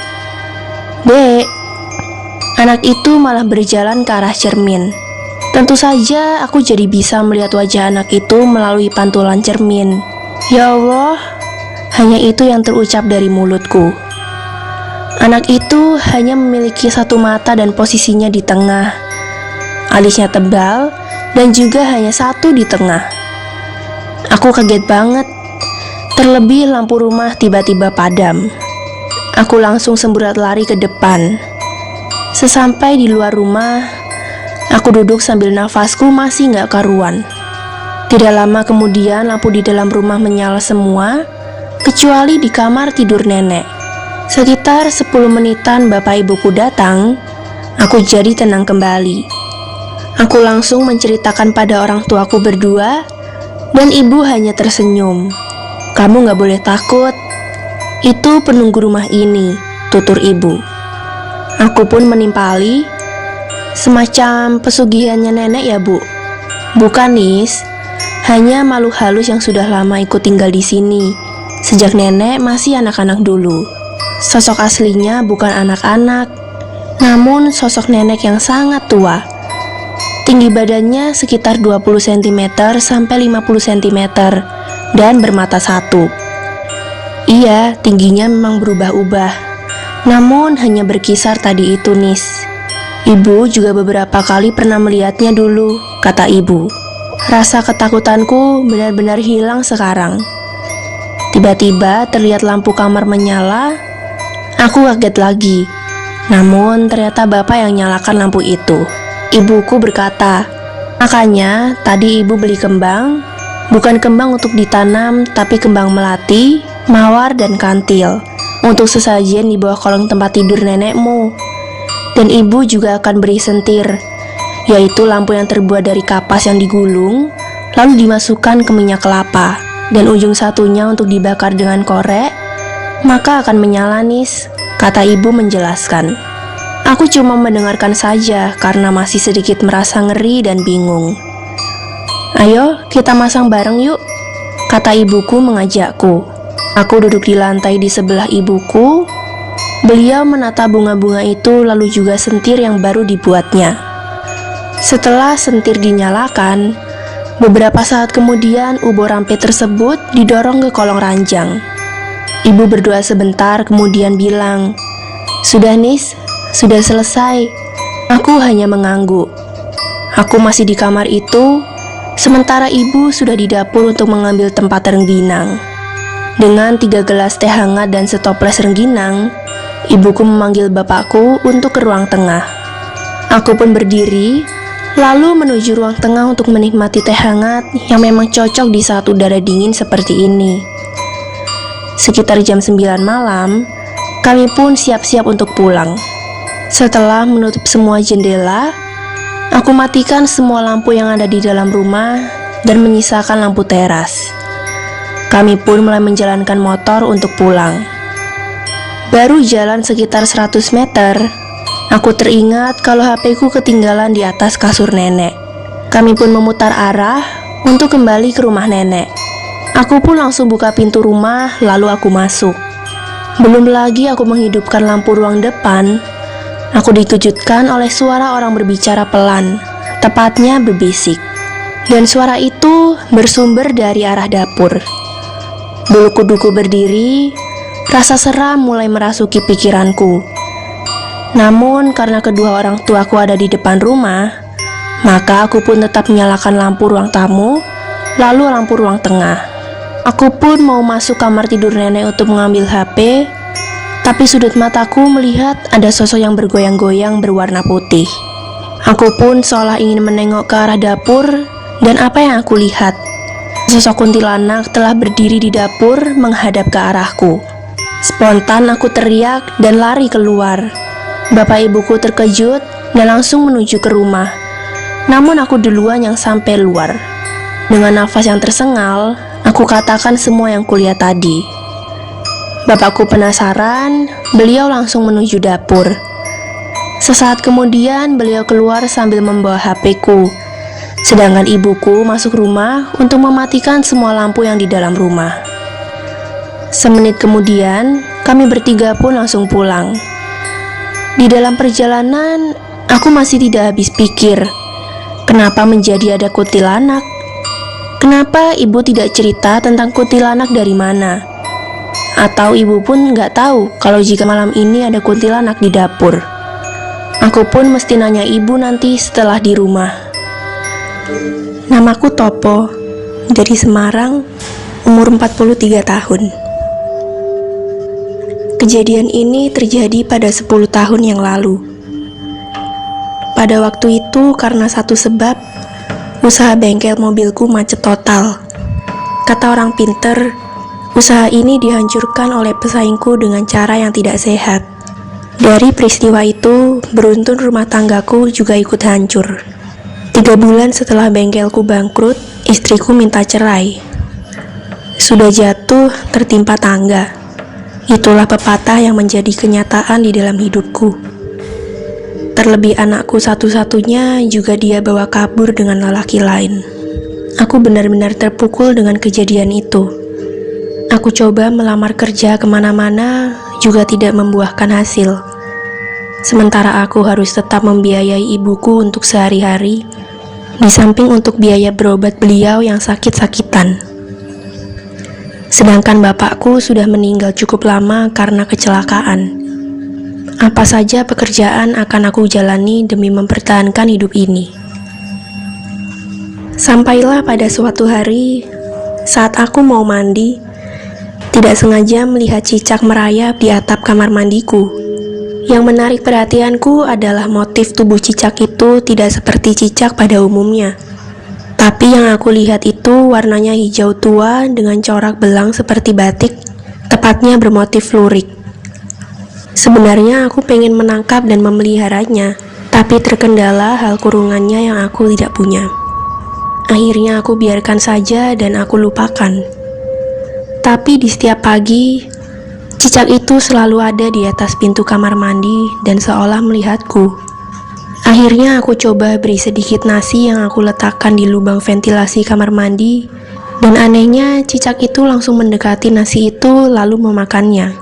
Dek." Anak itu malah berjalan ke arah cermin. Tentu saja aku jadi bisa melihat wajah anak itu melalui pantulan cermin. Ya Allah, hanya itu yang terucap dari mulutku. Anak itu hanya memiliki satu mata dan posisinya di tengah. Alisnya tebal dan juga hanya satu di tengah. Aku kaget banget. Terlebih lampu rumah tiba-tiba padam. Aku langsung semburat lari ke depan. Sesampai di luar rumah, aku duduk sambil nafasku masih gak karuan. Tidak lama kemudian lampu di dalam rumah menyala semua, kecuali di kamar tidur nenek. Sekitar 10 menitan bapak ibuku datang, aku jadi tenang kembali. Aku langsung menceritakan pada orang tuaku berdua, dan ibu hanya tersenyum. "Kamu gak boleh takut, itu penunggu rumah ini," tutur ibu. Aku pun menimpali, "Semacam pesugihannya nenek ya Bu?" "Bukan Nis, hanya makhluk halus yang sudah lama ikut tinggal di sini, sejak nenek masih anak-anak dulu. Sosok aslinya bukan anak-anak, namun sosok nenek yang sangat tua. Tinggi badannya sekitar 20 cm sampai 50 cm dan bermata satu. Iya, tingginya memang berubah-ubah, namun hanya berkisar tadi itu Nis. Ibu juga beberapa kali pernah melihatnya dulu," kata ibu. Rasa ketakutanku benar-benar hilang sekarang. Tiba-tiba terlihat lampu kamar menyala. Aku kaget lagi. Namun ternyata bapak yang nyalakan lampu itu. Ibuku berkata, "Makanya tadi ibu beli kembang, bukan kembang untuk ditanam, tapi kembang melati, mawar, dan kantil, untuk sesajen di bawah kolong tempat tidur nenekmu. Dan ibu juga akan beri sentir, yaitu lampu yang terbuat dari kapas yang digulung, lalu dimasukkan ke minyak kelapa, dan ujung satunya untuk dibakar dengan korek, maka akan menyala Nis," kata ibu menjelaskan. Aku cuma mendengarkan saja karena masih sedikit merasa ngeri dan bingung. "Ayo kita masang bareng yuk," kata ibuku mengajakku. Aku duduk di lantai di sebelah ibuku. Beliau menata bunga-bunga itu lalu juga sentir yang baru dibuatnya. Setelah sentir dinyalakan, beberapa saat kemudian ubur rampe tersebut didorong ke kolong ranjang. Ibu berdoa sebentar kemudian bilang, "Sudah Nis, sudah selesai." Aku hanya mengangguk. Aku masih di kamar itu, sementara ibu sudah di dapur untuk mengambil tempat rengginang. Dengan 3 gelas teh hangat dan setoples rengginang, ibuku memanggil bapakku untuk ke ruang tengah. Aku pun berdiri, lalu menuju ruang tengah untuk menikmati teh hangat yang memang cocok di saat udara dingin seperti ini. Sekitar jam 9 malam, kami pun siap-siap untuk pulang. Setelah menutup semua jendela, aku matikan semua lampu yang ada di dalam rumah dan menyisakan lampu teras. Kami pun mulai menjalankan motor untuk pulang. Baru jalan sekitar 100 meter, aku teringat kalau HP-ku ketinggalan di atas kasur nenek. Kami pun memutar arah untuk kembali ke rumah nenek. Aku pun langsung buka pintu rumah, lalu aku masuk. Belum lagi aku menghidupkan lampu ruang depan, aku dikejutkan oleh suara orang berbicara pelan, tepatnya berbisik. Dan suara itu bersumber dari arah dapur. Bulu kuduku berdiri, rasa seram mulai merasuki pikiranku. Namun karena kedua orang tuaku ada di depan rumah, maka aku pun tetap menyalakan lampu ruang tamu, lalu lampu ruang tengah. Aku pun mau masuk kamar tidur nenek untuk mengambil HP, tapi sudut mataku melihat ada sosok yang bergoyang-goyang berwarna putih. Aku pun seolah ingin menengok ke arah dapur, dan apa yang aku lihat? Sosok kuntilanak telah berdiri di dapur menghadap ke arahku. Spontan aku teriak dan lari keluar. Bapak ibuku terkejut dan langsung menuju ke rumah. Namun aku duluan yang sampai luar. Dengan nafas yang tersengal, aku katakan semua yang kulihat tadi. Bapakku penasaran, beliau langsung menuju dapur. Sesaat kemudian beliau keluar sambil membawa HP-ku. Sedangkan ibuku masuk rumah untuk mematikan semua lampu yang di dalam rumah. Semenit kemudian, kami bertiga pun langsung pulang. Di dalam perjalanan, aku masih tidak habis pikir. Kenapa menjadi ada kuntilanak? Kenapa ibu tidak cerita tentang kuntilanak dari mana? Atau ibu pun nggak tahu kalau jika malam ini ada kuntilanak di dapur? Aku pun mesti nanya ibu nanti setelah di rumah. Namaku Topo, dari Semarang, umur 43 tahun. Kejadian ini terjadi pada 10 tahun yang lalu. Pada waktu itu karena satu sebab, usaha bengkel mobilku macet total. Kata orang pinter, usaha ini dihancurkan oleh pesaingku dengan cara yang tidak sehat. Dari peristiwa itu, beruntun rumah tanggaku juga ikut hancur. 3 bulan setelah bengkelku bangkrut, istriku minta cerai. Sudah jatuh, tertimpa tangga. Itulah pepatah yang menjadi kenyataan di dalam hidupku. Terlebih anakku satu-satunya juga dia bawa kabur dengan lelaki lain. Aku benar-benar terpukul dengan kejadian itu. Aku coba melamar kerja kemana-mana, juga tidak membuahkan hasil. Sementara aku harus tetap membiayai ibuku untuk sehari-hari, di samping untuk biaya berobat beliau yang sakit-sakitan. Sedangkan bapakku sudah meninggal cukup lama karena kecelakaan. Apa saja pekerjaan akan aku jalani demi mempertahankan hidup ini. Sampailah pada suatu hari, saat aku mau mandi, tidak sengaja melihat cicak merayap di atap kamar mandiku. Yang menarik perhatianku adalah motif tubuh cicak itu tidak seperti cicak pada umumnya. Tapi yang aku lihat itu warnanya hijau tua dengan corak belang seperti batik, tepatnya bermotif lurik. Sebenarnya aku pengen menangkap dan memeliharanya, tapi terkendala hal kurungannya yang aku tidak punya. Akhirnya aku biarkan saja dan aku lupakan. Tapi di setiap pagi, cicak itu selalu ada di atas pintu kamar mandi dan seolah melihatku. Akhirnya aku coba beri sedikit nasi yang aku letakkan di lubang ventilasi kamar mandi, dan anehnya cicak itu langsung mendekati nasi itu lalu memakannya.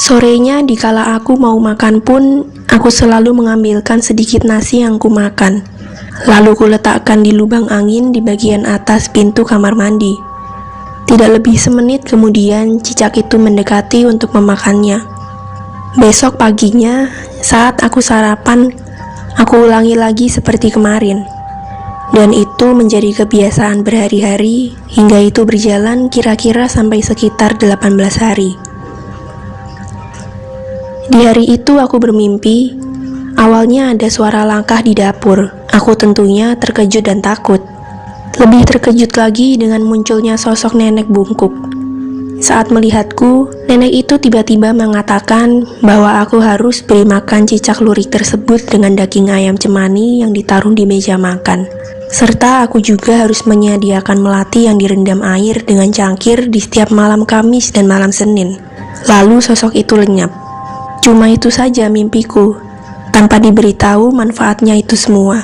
Sorenya dikala aku mau makan pun, aku selalu mengambilkan sedikit nasi yang ku makan, lalu ku letakkan di lubang angin di bagian atas pintu kamar mandi. Tidak lebih semenit kemudian cicak itu mendekati untuk memakannya. Besok paginya, saat aku sarapan, aku ulangi lagi seperti kemarin. Dan itu menjadi kebiasaan berhari-hari, hingga itu berjalan kira-kira sampai sekitar 18 hari. Di hari itu aku bermimpi, awalnya ada suara langkah di dapur. Aku tentunya terkejut dan takut. Lebih terkejut lagi dengan munculnya sosok nenek bungkuk. Saat melihatku, nenek itu tiba-tiba mengatakan bahwa aku harus beri makan cicak lurik tersebut dengan daging ayam cemani yang ditaruh di meja makan. Serta aku juga harus menyediakan melati yang direndam air dengan cangkir di setiap malam Kamis dan malam Senin. Lalu sosok itu lenyap. Cuma itu saja mimpiku, tanpa diberitahu manfaatnya itu semua.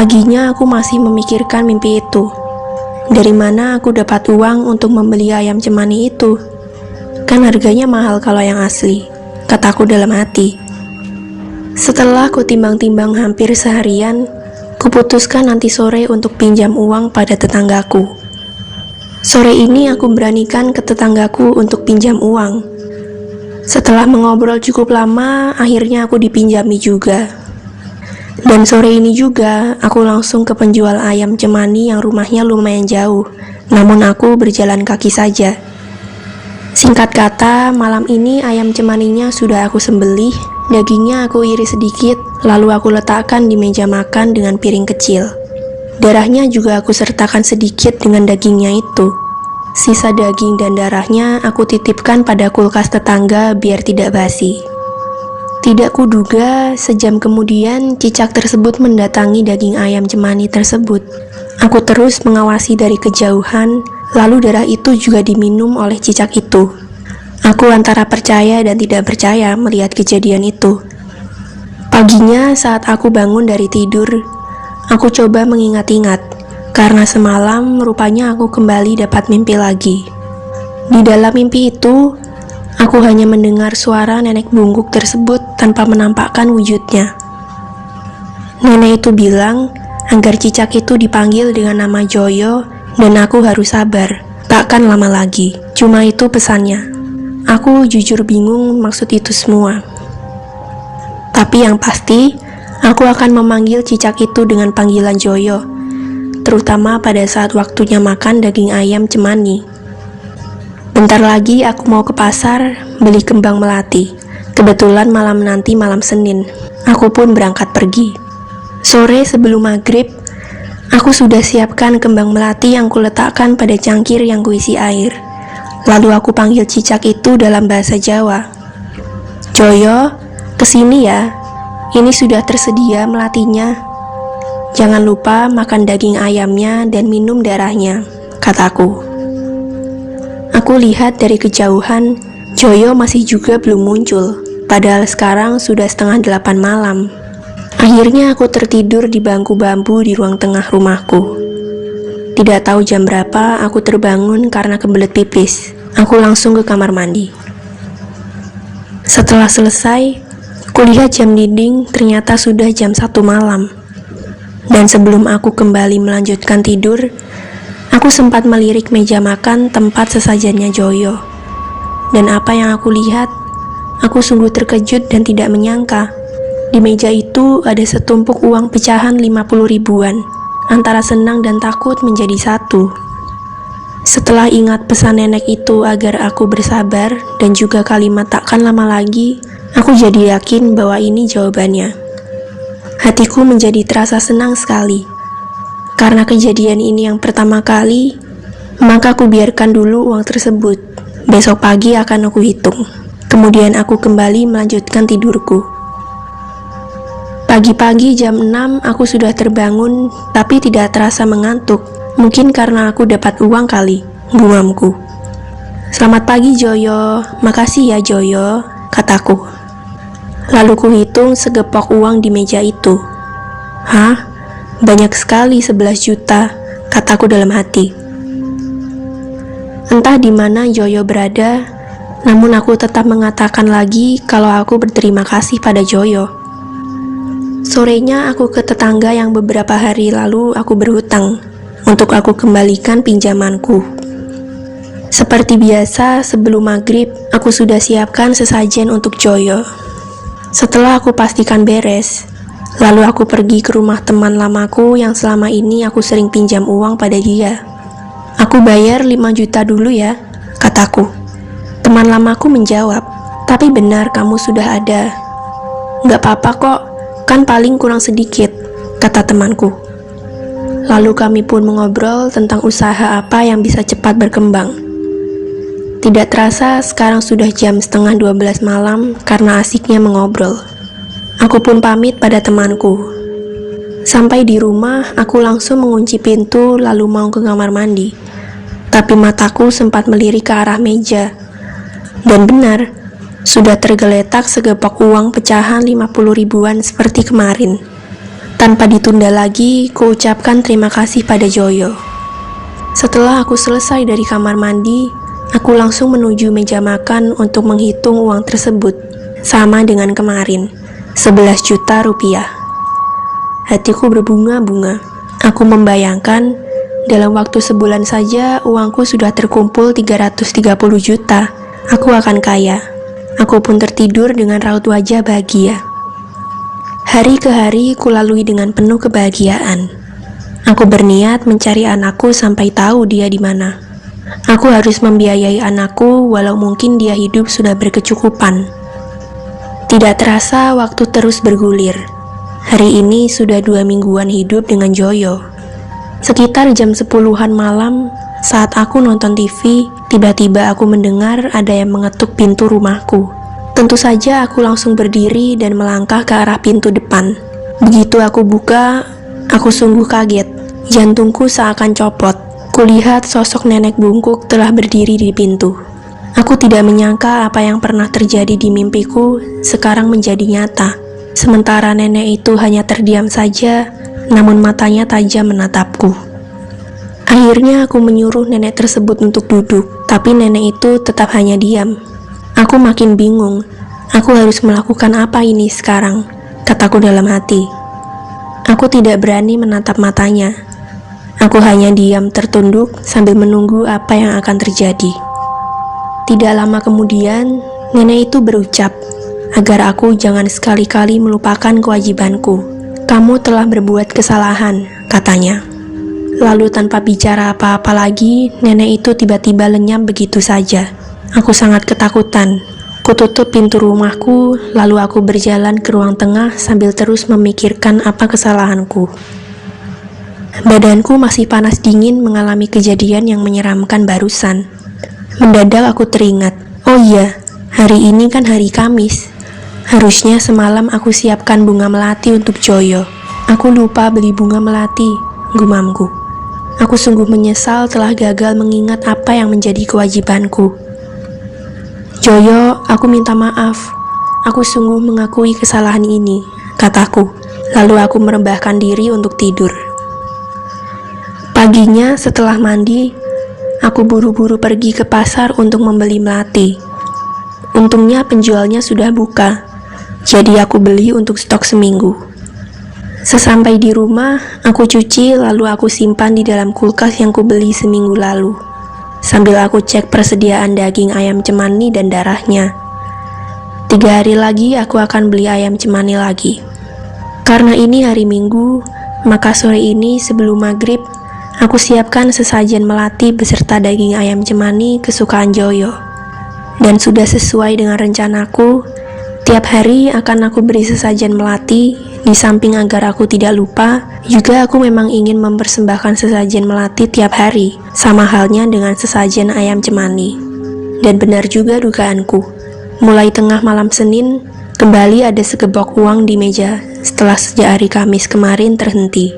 Paginya aku masih memikirkan mimpi itu. Dari mana aku dapat uang untuk membeli ayam cemani itu? Kan harganya mahal kalau yang asli, kataku dalam hati. Setelah ku timbang-timbang hampir seharian, kuputuskan nanti sore untuk pinjam uang pada tetanggaku. Sore ini aku beranikan ke tetanggaku untuk pinjam uang. Setelah mengobrol cukup lama, akhirnya aku dipinjami juga. Dan sore ini juga, aku langsung ke penjual ayam cemani yang rumahnya lumayan jauh, namun aku berjalan kaki saja. Singkat kata, malam ini ayam cemaninya sudah aku sembelih, dagingnya aku iris sedikit, lalu aku letakkan di meja makan dengan piring kecil. Darahnya juga aku sertakan sedikit dengan dagingnya itu. Sisa daging dan darahnya aku titipkan pada kulkas tetangga biar tidak basi. Tidak kuduga, sejam kemudian cicak tersebut mendatangi daging ayam cemani tersebut. Aku terus mengawasi dari kejauhan, lalu darah itu juga diminum oleh cicak itu. Aku antara percaya dan tidak percaya melihat kejadian itu. Paginya saat aku bangun dari tidur, aku coba mengingat-ingat, karena semalam rupanya aku kembali dapat mimpi lagi. Di dalam mimpi itu, aku hanya mendengar suara nenek bungkuk tersebut tanpa menampakkan wujudnya. Nenek itu bilang agar cicak itu dipanggil dengan nama Joyo dan aku harus sabar, takkan lama lagi. Cuma itu pesannya. Aku jujur bingung maksud itu semua. Tapi yang pasti, aku akan memanggil cicak itu dengan panggilan Joyo, terutama pada saat waktunya makan daging ayam cemani. Bentar lagi aku mau ke pasar beli kembang melati. Kebetulan malam nanti malam Senin. Aku pun berangkat pergi. Sore sebelum maghrib, aku sudah siapkan kembang melati yang kuletakkan pada cangkir yang kuisi air. Lalu aku panggil cicak itu dalam bahasa Jawa. Joyo, kesini ya. Ini sudah tersedia melatinya. Jangan lupa makan daging ayamnya dan minum darahnya, kataku. Aku lihat dari kejauhan, Joyo masih juga belum muncul, padahal sekarang sudah 7:30 malam. Akhirnya aku tertidur di bangku bambu di ruang tengah rumahku. Tidak tahu jam berapa aku terbangun karena kebelet pipis. Aku langsung ke kamar mandi. Setelah selesai, kulihat jam dinding ternyata sudah jam 1 malam. Dan sebelum aku kembali melanjutkan tidur, aku sempat melirik meja makan tempat sesajennya Joyo. Dan apa yang aku lihat, aku sungguh terkejut dan tidak menyangka. Di meja itu ada setumpuk uang pecahan 50 ribuan. Antara senang dan takut menjadi satu. Setelah ingat pesan nenek itu agar aku bersabar dan juga kalimat takkan lama lagi, aku jadi yakin bahwa ini jawabannya. Hatiku menjadi terasa senang sekali. Karena kejadian ini yang pertama kali, maka aku biarkan dulu uang tersebut. Besok pagi akan aku hitung. Kemudian aku kembali melanjutkan tidurku. Pagi-pagi jam 6 aku sudah terbangun, tapi tidak terasa mengantuk. Mungkin karena aku dapat uang kali, gumamku. Selamat pagi Joyo, makasih ya Joyo, kataku. Lalu kuhitung segepok uang di meja itu. Hah? Banyak sekali 11 juta, kataku dalam hati. Entah di mana Joyo berada, namun aku tetap mengatakan lagi kalau aku berterima kasih pada Joyo. Sorenya aku ke tetangga yang beberapa hari lalu aku berhutang untuk aku kembalikan pinjamanku. Seperti biasa, sebelum maghrib, aku sudah siapkan sesajen untuk Joyo. Setelah aku pastikan beres, lalu aku pergi ke rumah teman lamaku yang selama ini aku sering pinjam uang pada dia. Aku bayar 5 juta dulu ya, kataku. Teman lamaku menjawab, tapi benar kamu sudah ada. Nggak apa-apa kok, kan paling kurang sedikit, kata temanku. Lalu kami pun mengobrol tentang usaha apa yang bisa cepat berkembang. Tidak terasa sekarang sudah jam 11:30 malam karena asiknya mengobrol. Aku pun pamit pada temanku. Sampai di rumah, aku langsung mengunci pintu lalu mau ke kamar mandi. Tapi mataku sempat melirik ke arah meja. Dan benar, sudah tergeletak segepok uang pecahan 50 ribuan seperti kemarin. Tanpa ditunda lagi, kuucapkan terima kasih pada Joyo. Setelah aku selesai dari kamar mandi, aku langsung menuju meja makan untuk menghitung uang tersebut, sama dengan kemarin, 11 juta rupiah. Hatiku berbunga-bunga. Aku membayangkan, dalam waktu sebulan saja uangku sudah terkumpul 330 juta. Aku akan kaya. Aku pun tertidur dengan raut wajah bahagia. Hari ke hari kulalui dengan penuh kebahagiaan. Aku berniat mencari anakku sampai tahu dia di mana. Aku harus membiayai anakku walau mungkin dia hidup sudah berkecukupan. Tidak terasa waktu terus bergulir. Hari ini sudah 2 mingguan hidup dengan Joyo. Sekitar jam 10-an malam, saat aku nonton TV, tiba-tiba aku mendengar ada yang mengetuk pintu rumahku. Tentu saja aku langsung berdiri dan melangkah ke arah pintu depan. Begitu aku buka, aku sungguh kaget. Jantungku seakan copot. Kulihat sosok nenek bungkuk telah berdiri di pintu. Aku tidak menyangka apa yang pernah terjadi di mimpiku sekarang menjadi nyata. Sementara nenek itu hanya terdiam saja, namun matanya tajam menatapku. Akhirnya aku menyuruh nenek tersebut untuk duduk, tapi nenek itu tetap hanya diam. Aku makin bingung. Aku harus melakukan apa ini sekarang? Kataku dalam hati. Aku tidak berani menatap matanya. Aku hanya diam tertunduk sambil menunggu apa yang akan terjadi. Tidak lama kemudian, nenek itu berucap agar aku jangan sekali-kali melupakan kewajibanku. Kamu telah berbuat kesalahan, katanya. Lalu tanpa bicara apa-apa lagi, nenek itu tiba-tiba lenyap begitu saja. Aku sangat ketakutan. Kututup pintu rumahku, lalu aku berjalan ke ruang tengah sambil terus memikirkan apa kesalahanku. Badanku masih panas dingin mengalami kejadian yang menyeramkan barusan. Mendadak aku teringat, oh iya, hari ini kan hari Kamis. Harusnya semalam aku siapkan bunga melati untuk Joyo. Aku lupa beli bunga melati, gumamku. Aku sungguh menyesal telah gagal mengingat apa yang menjadi kewajibanku. Joyo, aku minta maaf. Aku sungguh mengakui kesalahan ini, kataku. Lalu aku merebahkan diri untuk tidur. Paginya setelah mandi, aku buru-buru pergi ke pasar untuk membeli melati. Untungnya penjualnya sudah buka, jadi aku beli untuk stok seminggu. Sesampai di rumah, aku cuci lalu aku simpan di dalam kulkas yang kubeli seminggu lalu. Sambil aku cek persediaan daging ayam cemani dan darahnya. 3 hari lagi aku akan beli ayam cemani lagi. Karena ini hari Minggu, maka sore ini sebelum maghrib, aku siapkan sesajen melati beserta daging ayam cemani kesukaan Joyo. Dan sudah sesuai dengan rencanaku, tiap hari akan aku beri sesajen melati. Di samping agar aku tidak lupa, juga aku memang ingin mempersembahkan sesajen melati tiap hari, sama halnya dengan sesajen ayam cemani. Dan benar juga dugaanku. Mulai tengah malam Senin, kembali ada segebok uang di meja setelah sejak hari Kamis kemarin terhenti.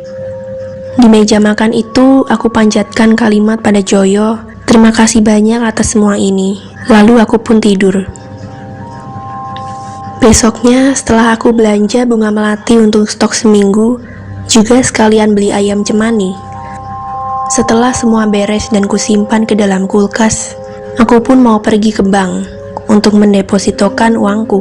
Di meja makan itu, aku panjatkan kalimat pada Joyo, terima kasih banyak atas semua ini. Lalu aku pun tidur. Besoknya, setelah aku belanja bunga melati untuk stok seminggu, juga sekalian beli ayam cemani. Setelah semua beres dan kusimpan ke dalam kulkas, aku pun mau pergi ke bank untuk mendepositokan uangku.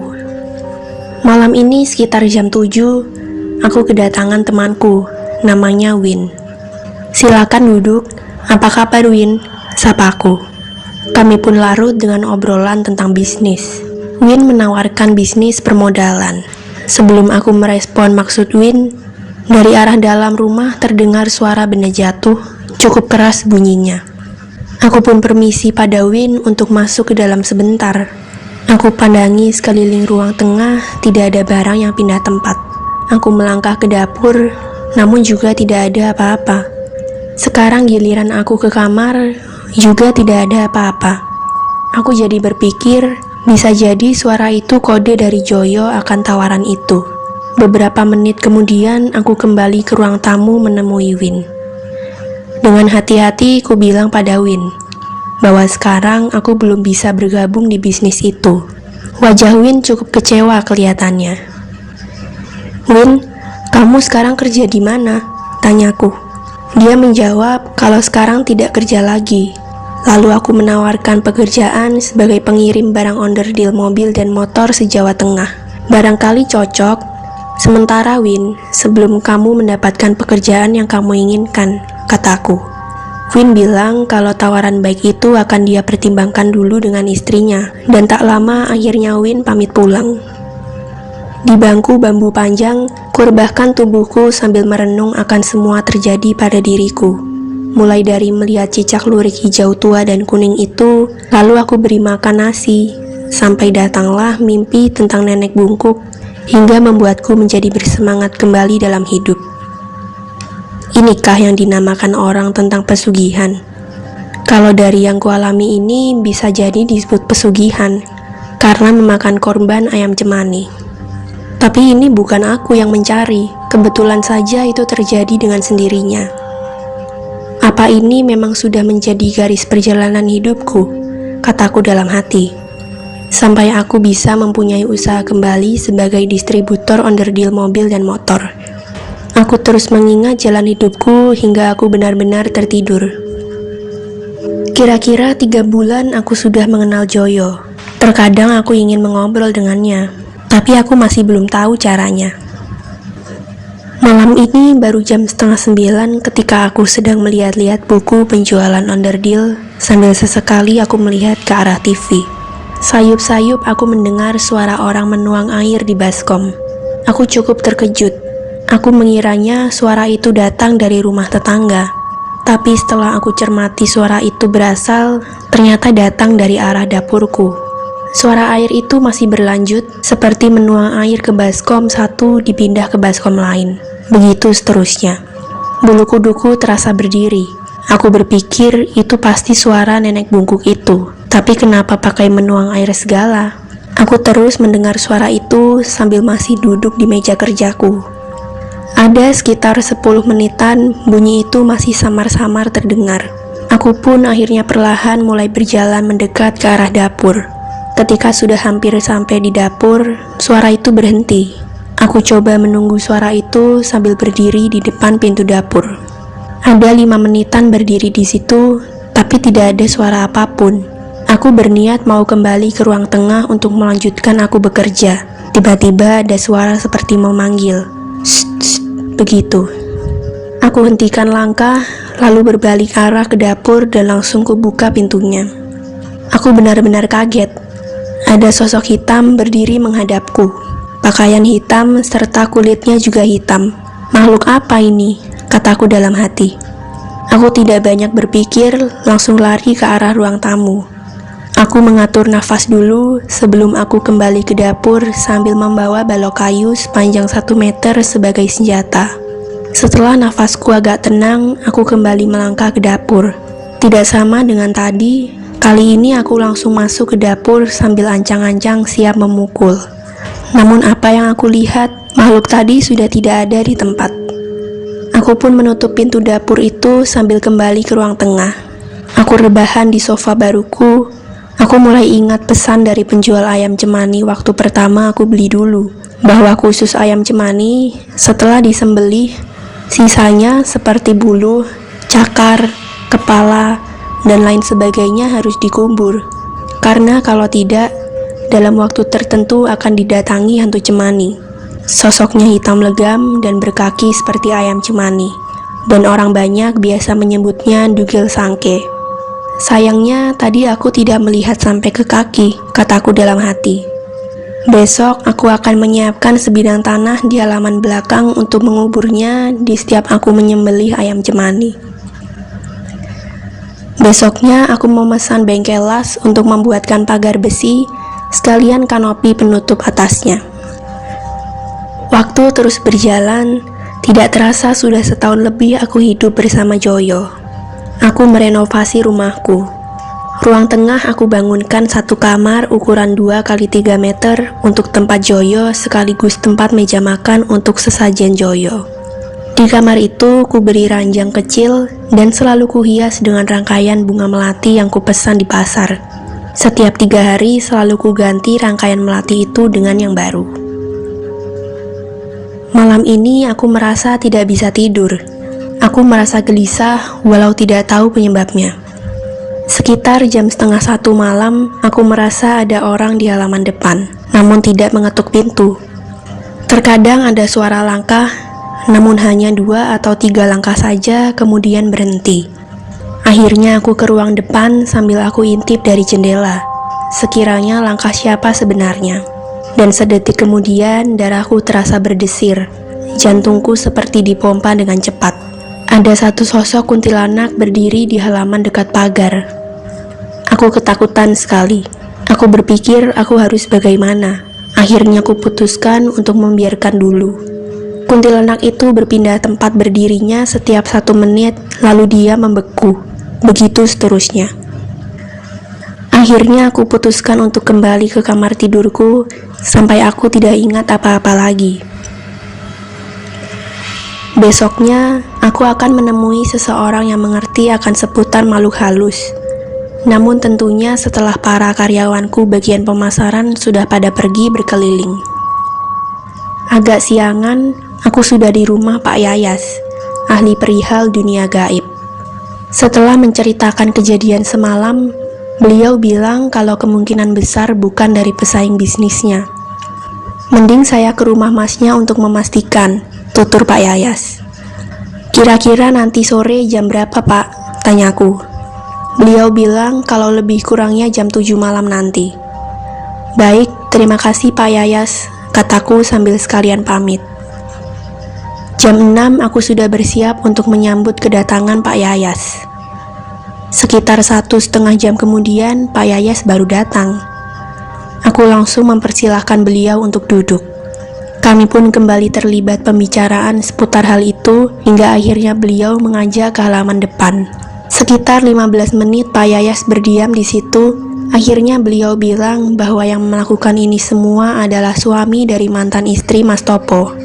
Malam ini sekitar jam 7, aku kedatangan temanku, namanya Win. Silakan duduk, apa kabar Win? Sapaku. Kami pun larut dengan obrolan tentang bisnis. Win menawarkan bisnis permodalan. Sebelum aku merespon maksud Win, dari arah dalam rumah terdengar suara benda jatuh, cukup keras bunyinya. Aku pun permisi pada Win untuk masuk ke dalam sebentar. Aku pandangi sekeliling ruang tengah, tidak ada barang yang pindah tempat. Aku melangkah ke dapur, namun juga tidak ada apa-apa. Sekarang giliran aku ke kamar, juga tidak ada apa-apa. Aku jadi berpikir, bisa jadi suara itu kode dari Joyo akan tawaran itu. Beberapa menit kemudian, aku kembali ke ruang tamu menemui Win. Dengan hati-hati, ku bilang pada Win, bahwa sekarang aku belum bisa bergabung di bisnis itu. Wajah Win cukup kecewa kelihatannya. Win, "Kamu sekarang kerja di mana?" tanyaku. Dia menjawab kalau sekarang tidak kerja lagi. Lalu aku menawarkan pekerjaan sebagai pengirim barang onderdil mobil dan motor se-Jawa Tengah. "Barangkali cocok. Sementara Win, sebelum kamu mendapatkan pekerjaan yang kamu inginkan," kataku. Win bilang kalau tawaran baik itu akan dia pertimbangkan dulu dengan istrinya, dan tak lama akhirnya Win pamit pulang. Di bangku bambu panjang, kurebahkan tubuhku sambil merenung akan semua terjadi pada diriku. Mulai dari melihat cicak lurik hijau tua dan kuning itu, lalu aku beri makan nasi, sampai datanglah mimpi tentang nenek bungkuk, hingga membuatku menjadi bersemangat kembali dalam hidup. Inikah yang dinamakan orang tentang pesugihan? Kalau dari yang kualami ini bisa jadi disebut pesugihan, karena memakan korban ayam cemani. Tapi ini bukan aku yang mencari, kebetulan saja itu terjadi dengan sendirinya. Apa ini memang sudah menjadi garis perjalanan hidupku? Kataku dalam hati. Sampai aku bisa mempunyai usaha kembali sebagai distributor onderdil mobil dan motor. Aku terus mengingat jalan hidupku hingga aku benar-benar tertidur. Kira-kira 3 bulan aku sudah mengenal Joyo. Terkadang aku ingin mengobrol dengannya, tapi aku masih belum tahu caranya. Malam ini baru jam 8:30 ketika aku sedang melihat-lihat buku penjualan onderdil, sambil sesekali aku melihat ke arah TV. Sayup-sayup aku mendengar suara orang menuang air di baskom. Aku cukup terkejut. Aku mengiranya suara itu datang dari rumah tetangga. Tapi setelah aku cermati suara itu berasal, ternyata datang dari arah dapurku. Suara air itu masih berlanjut, seperti menuang air ke baskom satu dipindah ke baskom lain. Begitu seterusnya. Bulu kuduku terasa berdiri. Aku berpikir itu pasti suara nenek bungkuk itu. Tapi kenapa pakai menuang air segala? Aku terus mendengar suara itu sambil masih duduk di meja kerjaku. Ada sekitar 10 menitan, bunyi itu masih samar-samar terdengar. Aku pun akhirnya perlahan mulai berjalan mendekat ke arah dapur. Ketika sudah hampir sampai di dapur, suara itu berhenti. Aku coba menunggu suara itu sambil berdiri di depan pintu dapur. Ada 5 menitan berdiri di situ, tapi tidak ada suara apapun. Aku berniat mau kembali ke ruang tengah untuk melanjutkan aku bekerja. Tiba-tiba ada suara seperti memanggil. "Shh, shh," begitu. Aku hentikan langkah, lalu berbalik arah ke dapur dan langsung kubuka pintunya. Aku benar-benar kaget. Ada sosok hitam berdiri menghadapku. Pakaian hitam serta kulitnya juga hitam. "Makhluk apa ini?" kataku dalam hati. Aku tidak banyak berpikir, langsung lari ke arah ruang tamu. Aku mengatur nafas dulu sebelum aku kembali ke dapur sambil membawa balok kayu sepanjang 1 meter sebagai senjata. Setelah nafasku agak tenang, aku kembali melangkah ke dapur. Tidak sama dengan tadi, kali ini aku langsung masuk ke dapur sambil ancang-ancang siap memukul. Namun apa yang aku lihat, makhluk tadi sudah tidak ada di tempat. Aku pun menutup pintu dapur itu sambil kembali ke ruang tengah. Aku rebahan di sofa baruku. Aku mulai ingat pesan dari penjual ayam cemani waktu pertama aku beli dulu, bahwa khusus ayam cemani, setelah disembelih, sisanya seperti bulu, cakar, kepala, dan lain sebagainya harus dikubur. Karena kalau tidak, dalam waktu tertentu akan didatangi hantu cemani. Sosoknya hitam legam dan berkaki seperti ayam cemani, dan orang banyak biasa menyebutnya Dugel Sangke. Sayangnya tadi aku tidak melihat sampai ke kaki, kataku dalam hati. Besok aku akan menyiapkan sebidang tanah di halaman belakang untuk menguburnya di setiap aku menyembelih ayam cemani. Besoknya aku memesan bengkel las untuk membuatkan pagar besi sekalian kanopi penutup atasnya. Waktu terus berjalan, tidak terasa sudah setahun lebih aku hidup bersama Joyo. Aku merenovasi rumahku. Ruang tengah aku bangunkan 1 kamar ukuran 2x3 meter untuk tempat Joyo sekaligus tempat meja makan untuk sesajen Joyo. Di kamar itu ku beri ranjang kecil dan selalu kuhias dengan rangkaian bunga melati yang kupesan di pasar. Setiap 3 hari selalu ku ganti rangkaian melati itu dengan yang baru. Malam ini aku merasa tidak bisa tidur. Aku merasa gelisah walau tidak tahu penyebabnya. Sekitar jam 12:30 malam, aku merasa ada orang di halaman depan, namun tidak mengetuk pintu. Terkadang ada suara langkah, namun hanya 2 atau 3 langkah saja kemudian berhenti. Akhirnya aku ke ruang depan sambil aku intip dari jendela, sekiranya langkah siapa sebenarnya. Dan sedetik kemudian darahku terasa berdesir, jantungku seperti dipompa dengan cepat. Ada satu sosok kuntilanak berdiri di halaman dekat pagar. Aku ketakutan sekali. Aku berpikir aku harus bagaimana. Akhirnya aku putuskan untuk membiarkan dulu. Kuntilanak itu berpindah tempat berdirinya setiap 1 menit, lalu dia membeku. Begitu seterusnya. Akhirnya aku putuskan untuk kembali ke kamar tidurku sampai aku tidak ingat apa-apa lagi. Besoknya, aku akan menemui seseorang yang mengerti akan seputar makhluk halus. Namun tentunya setelah para karyawanku bagian pemasaran sudah pada pergi berkeliling. Agak siangan, aku sudah di rumah Pak Yayas, ahli perihal dunia gaib. Setelah menceritakan kejadian semalam, beliau bilang kalau kemungkinan besar bukan dari pesaing bisnisnya. Mending saya ke rumah masnya untuk memastikan, tutur Pak Yayas. Kira-kira nanti sore jam berapa Pak? Tanyaku. Beliau bilang kalau lebih kurangnya jam 7 malam nanti. Baik, terima kasih Pak Yayas, kataku sambil sekalian pamit. Jam 6 aku sudah bersiap untuk menyambut kedatangan Pak Yayas. Sekitar 1,5 jam kemudian Pak Yayas baru datang. Aku langsung mempersilahkan beliau untuk duduk. Kami pun kembali terlibat pembicaraan seputar hal itu hingga akhirnya beliau mengajak ke halaman depan. Sekitar 15 menit Pak Yayas berdiam di situ. Akhirnya beliau bilang bahwa yang melakukan ini semua adalah suami dari mantan istri Mas Topo.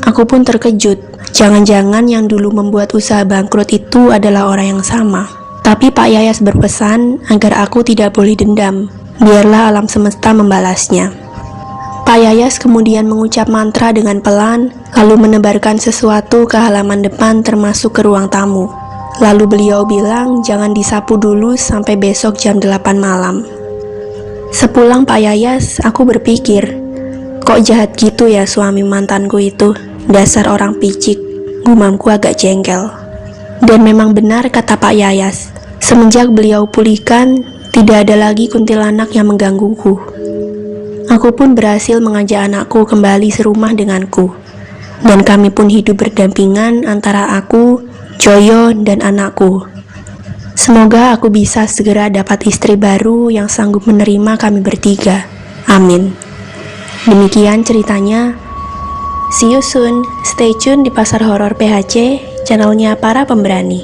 Aku pun terkejut. Jangan-jangan yang dulu membuat usaha bangkrut itu adalah orang yang sama. Tapi Pak Yayas berpesan agar aku tidak boleh dendam. Biarlah alam semesta membalasnya. Pak Yayas kemudian mengucap mantra dengan pelan, lalu menebarkan sesuatu ke halaman depan termasuk ke ruang tamu. Lalu beliau bilang jangan disapu dulu sampai besok jam 8 malam. Sepulang Pak Yayas, aku berpikir, kok jahat gitu ya suami mantanku itu, dasar orang picik, gumamku agak jengkel. Dan memang benar kata Pak Yayas, semenjak beliau pulihkan, tidak ada lagi kuntilanak yang menggangguku. Aku pun berhasil mengajak anakku kembali serumah denganku. Dan kami pun hidup berdampingan antara aku, Joyo, dan anakku. Semoga aku bisa segera dapat istri baru yang sanggup menerima kami bertiga. Amin. Demikian ceritanya. See you soon. Stay tune di Pasar Horor PHC, channelnya para pemberani.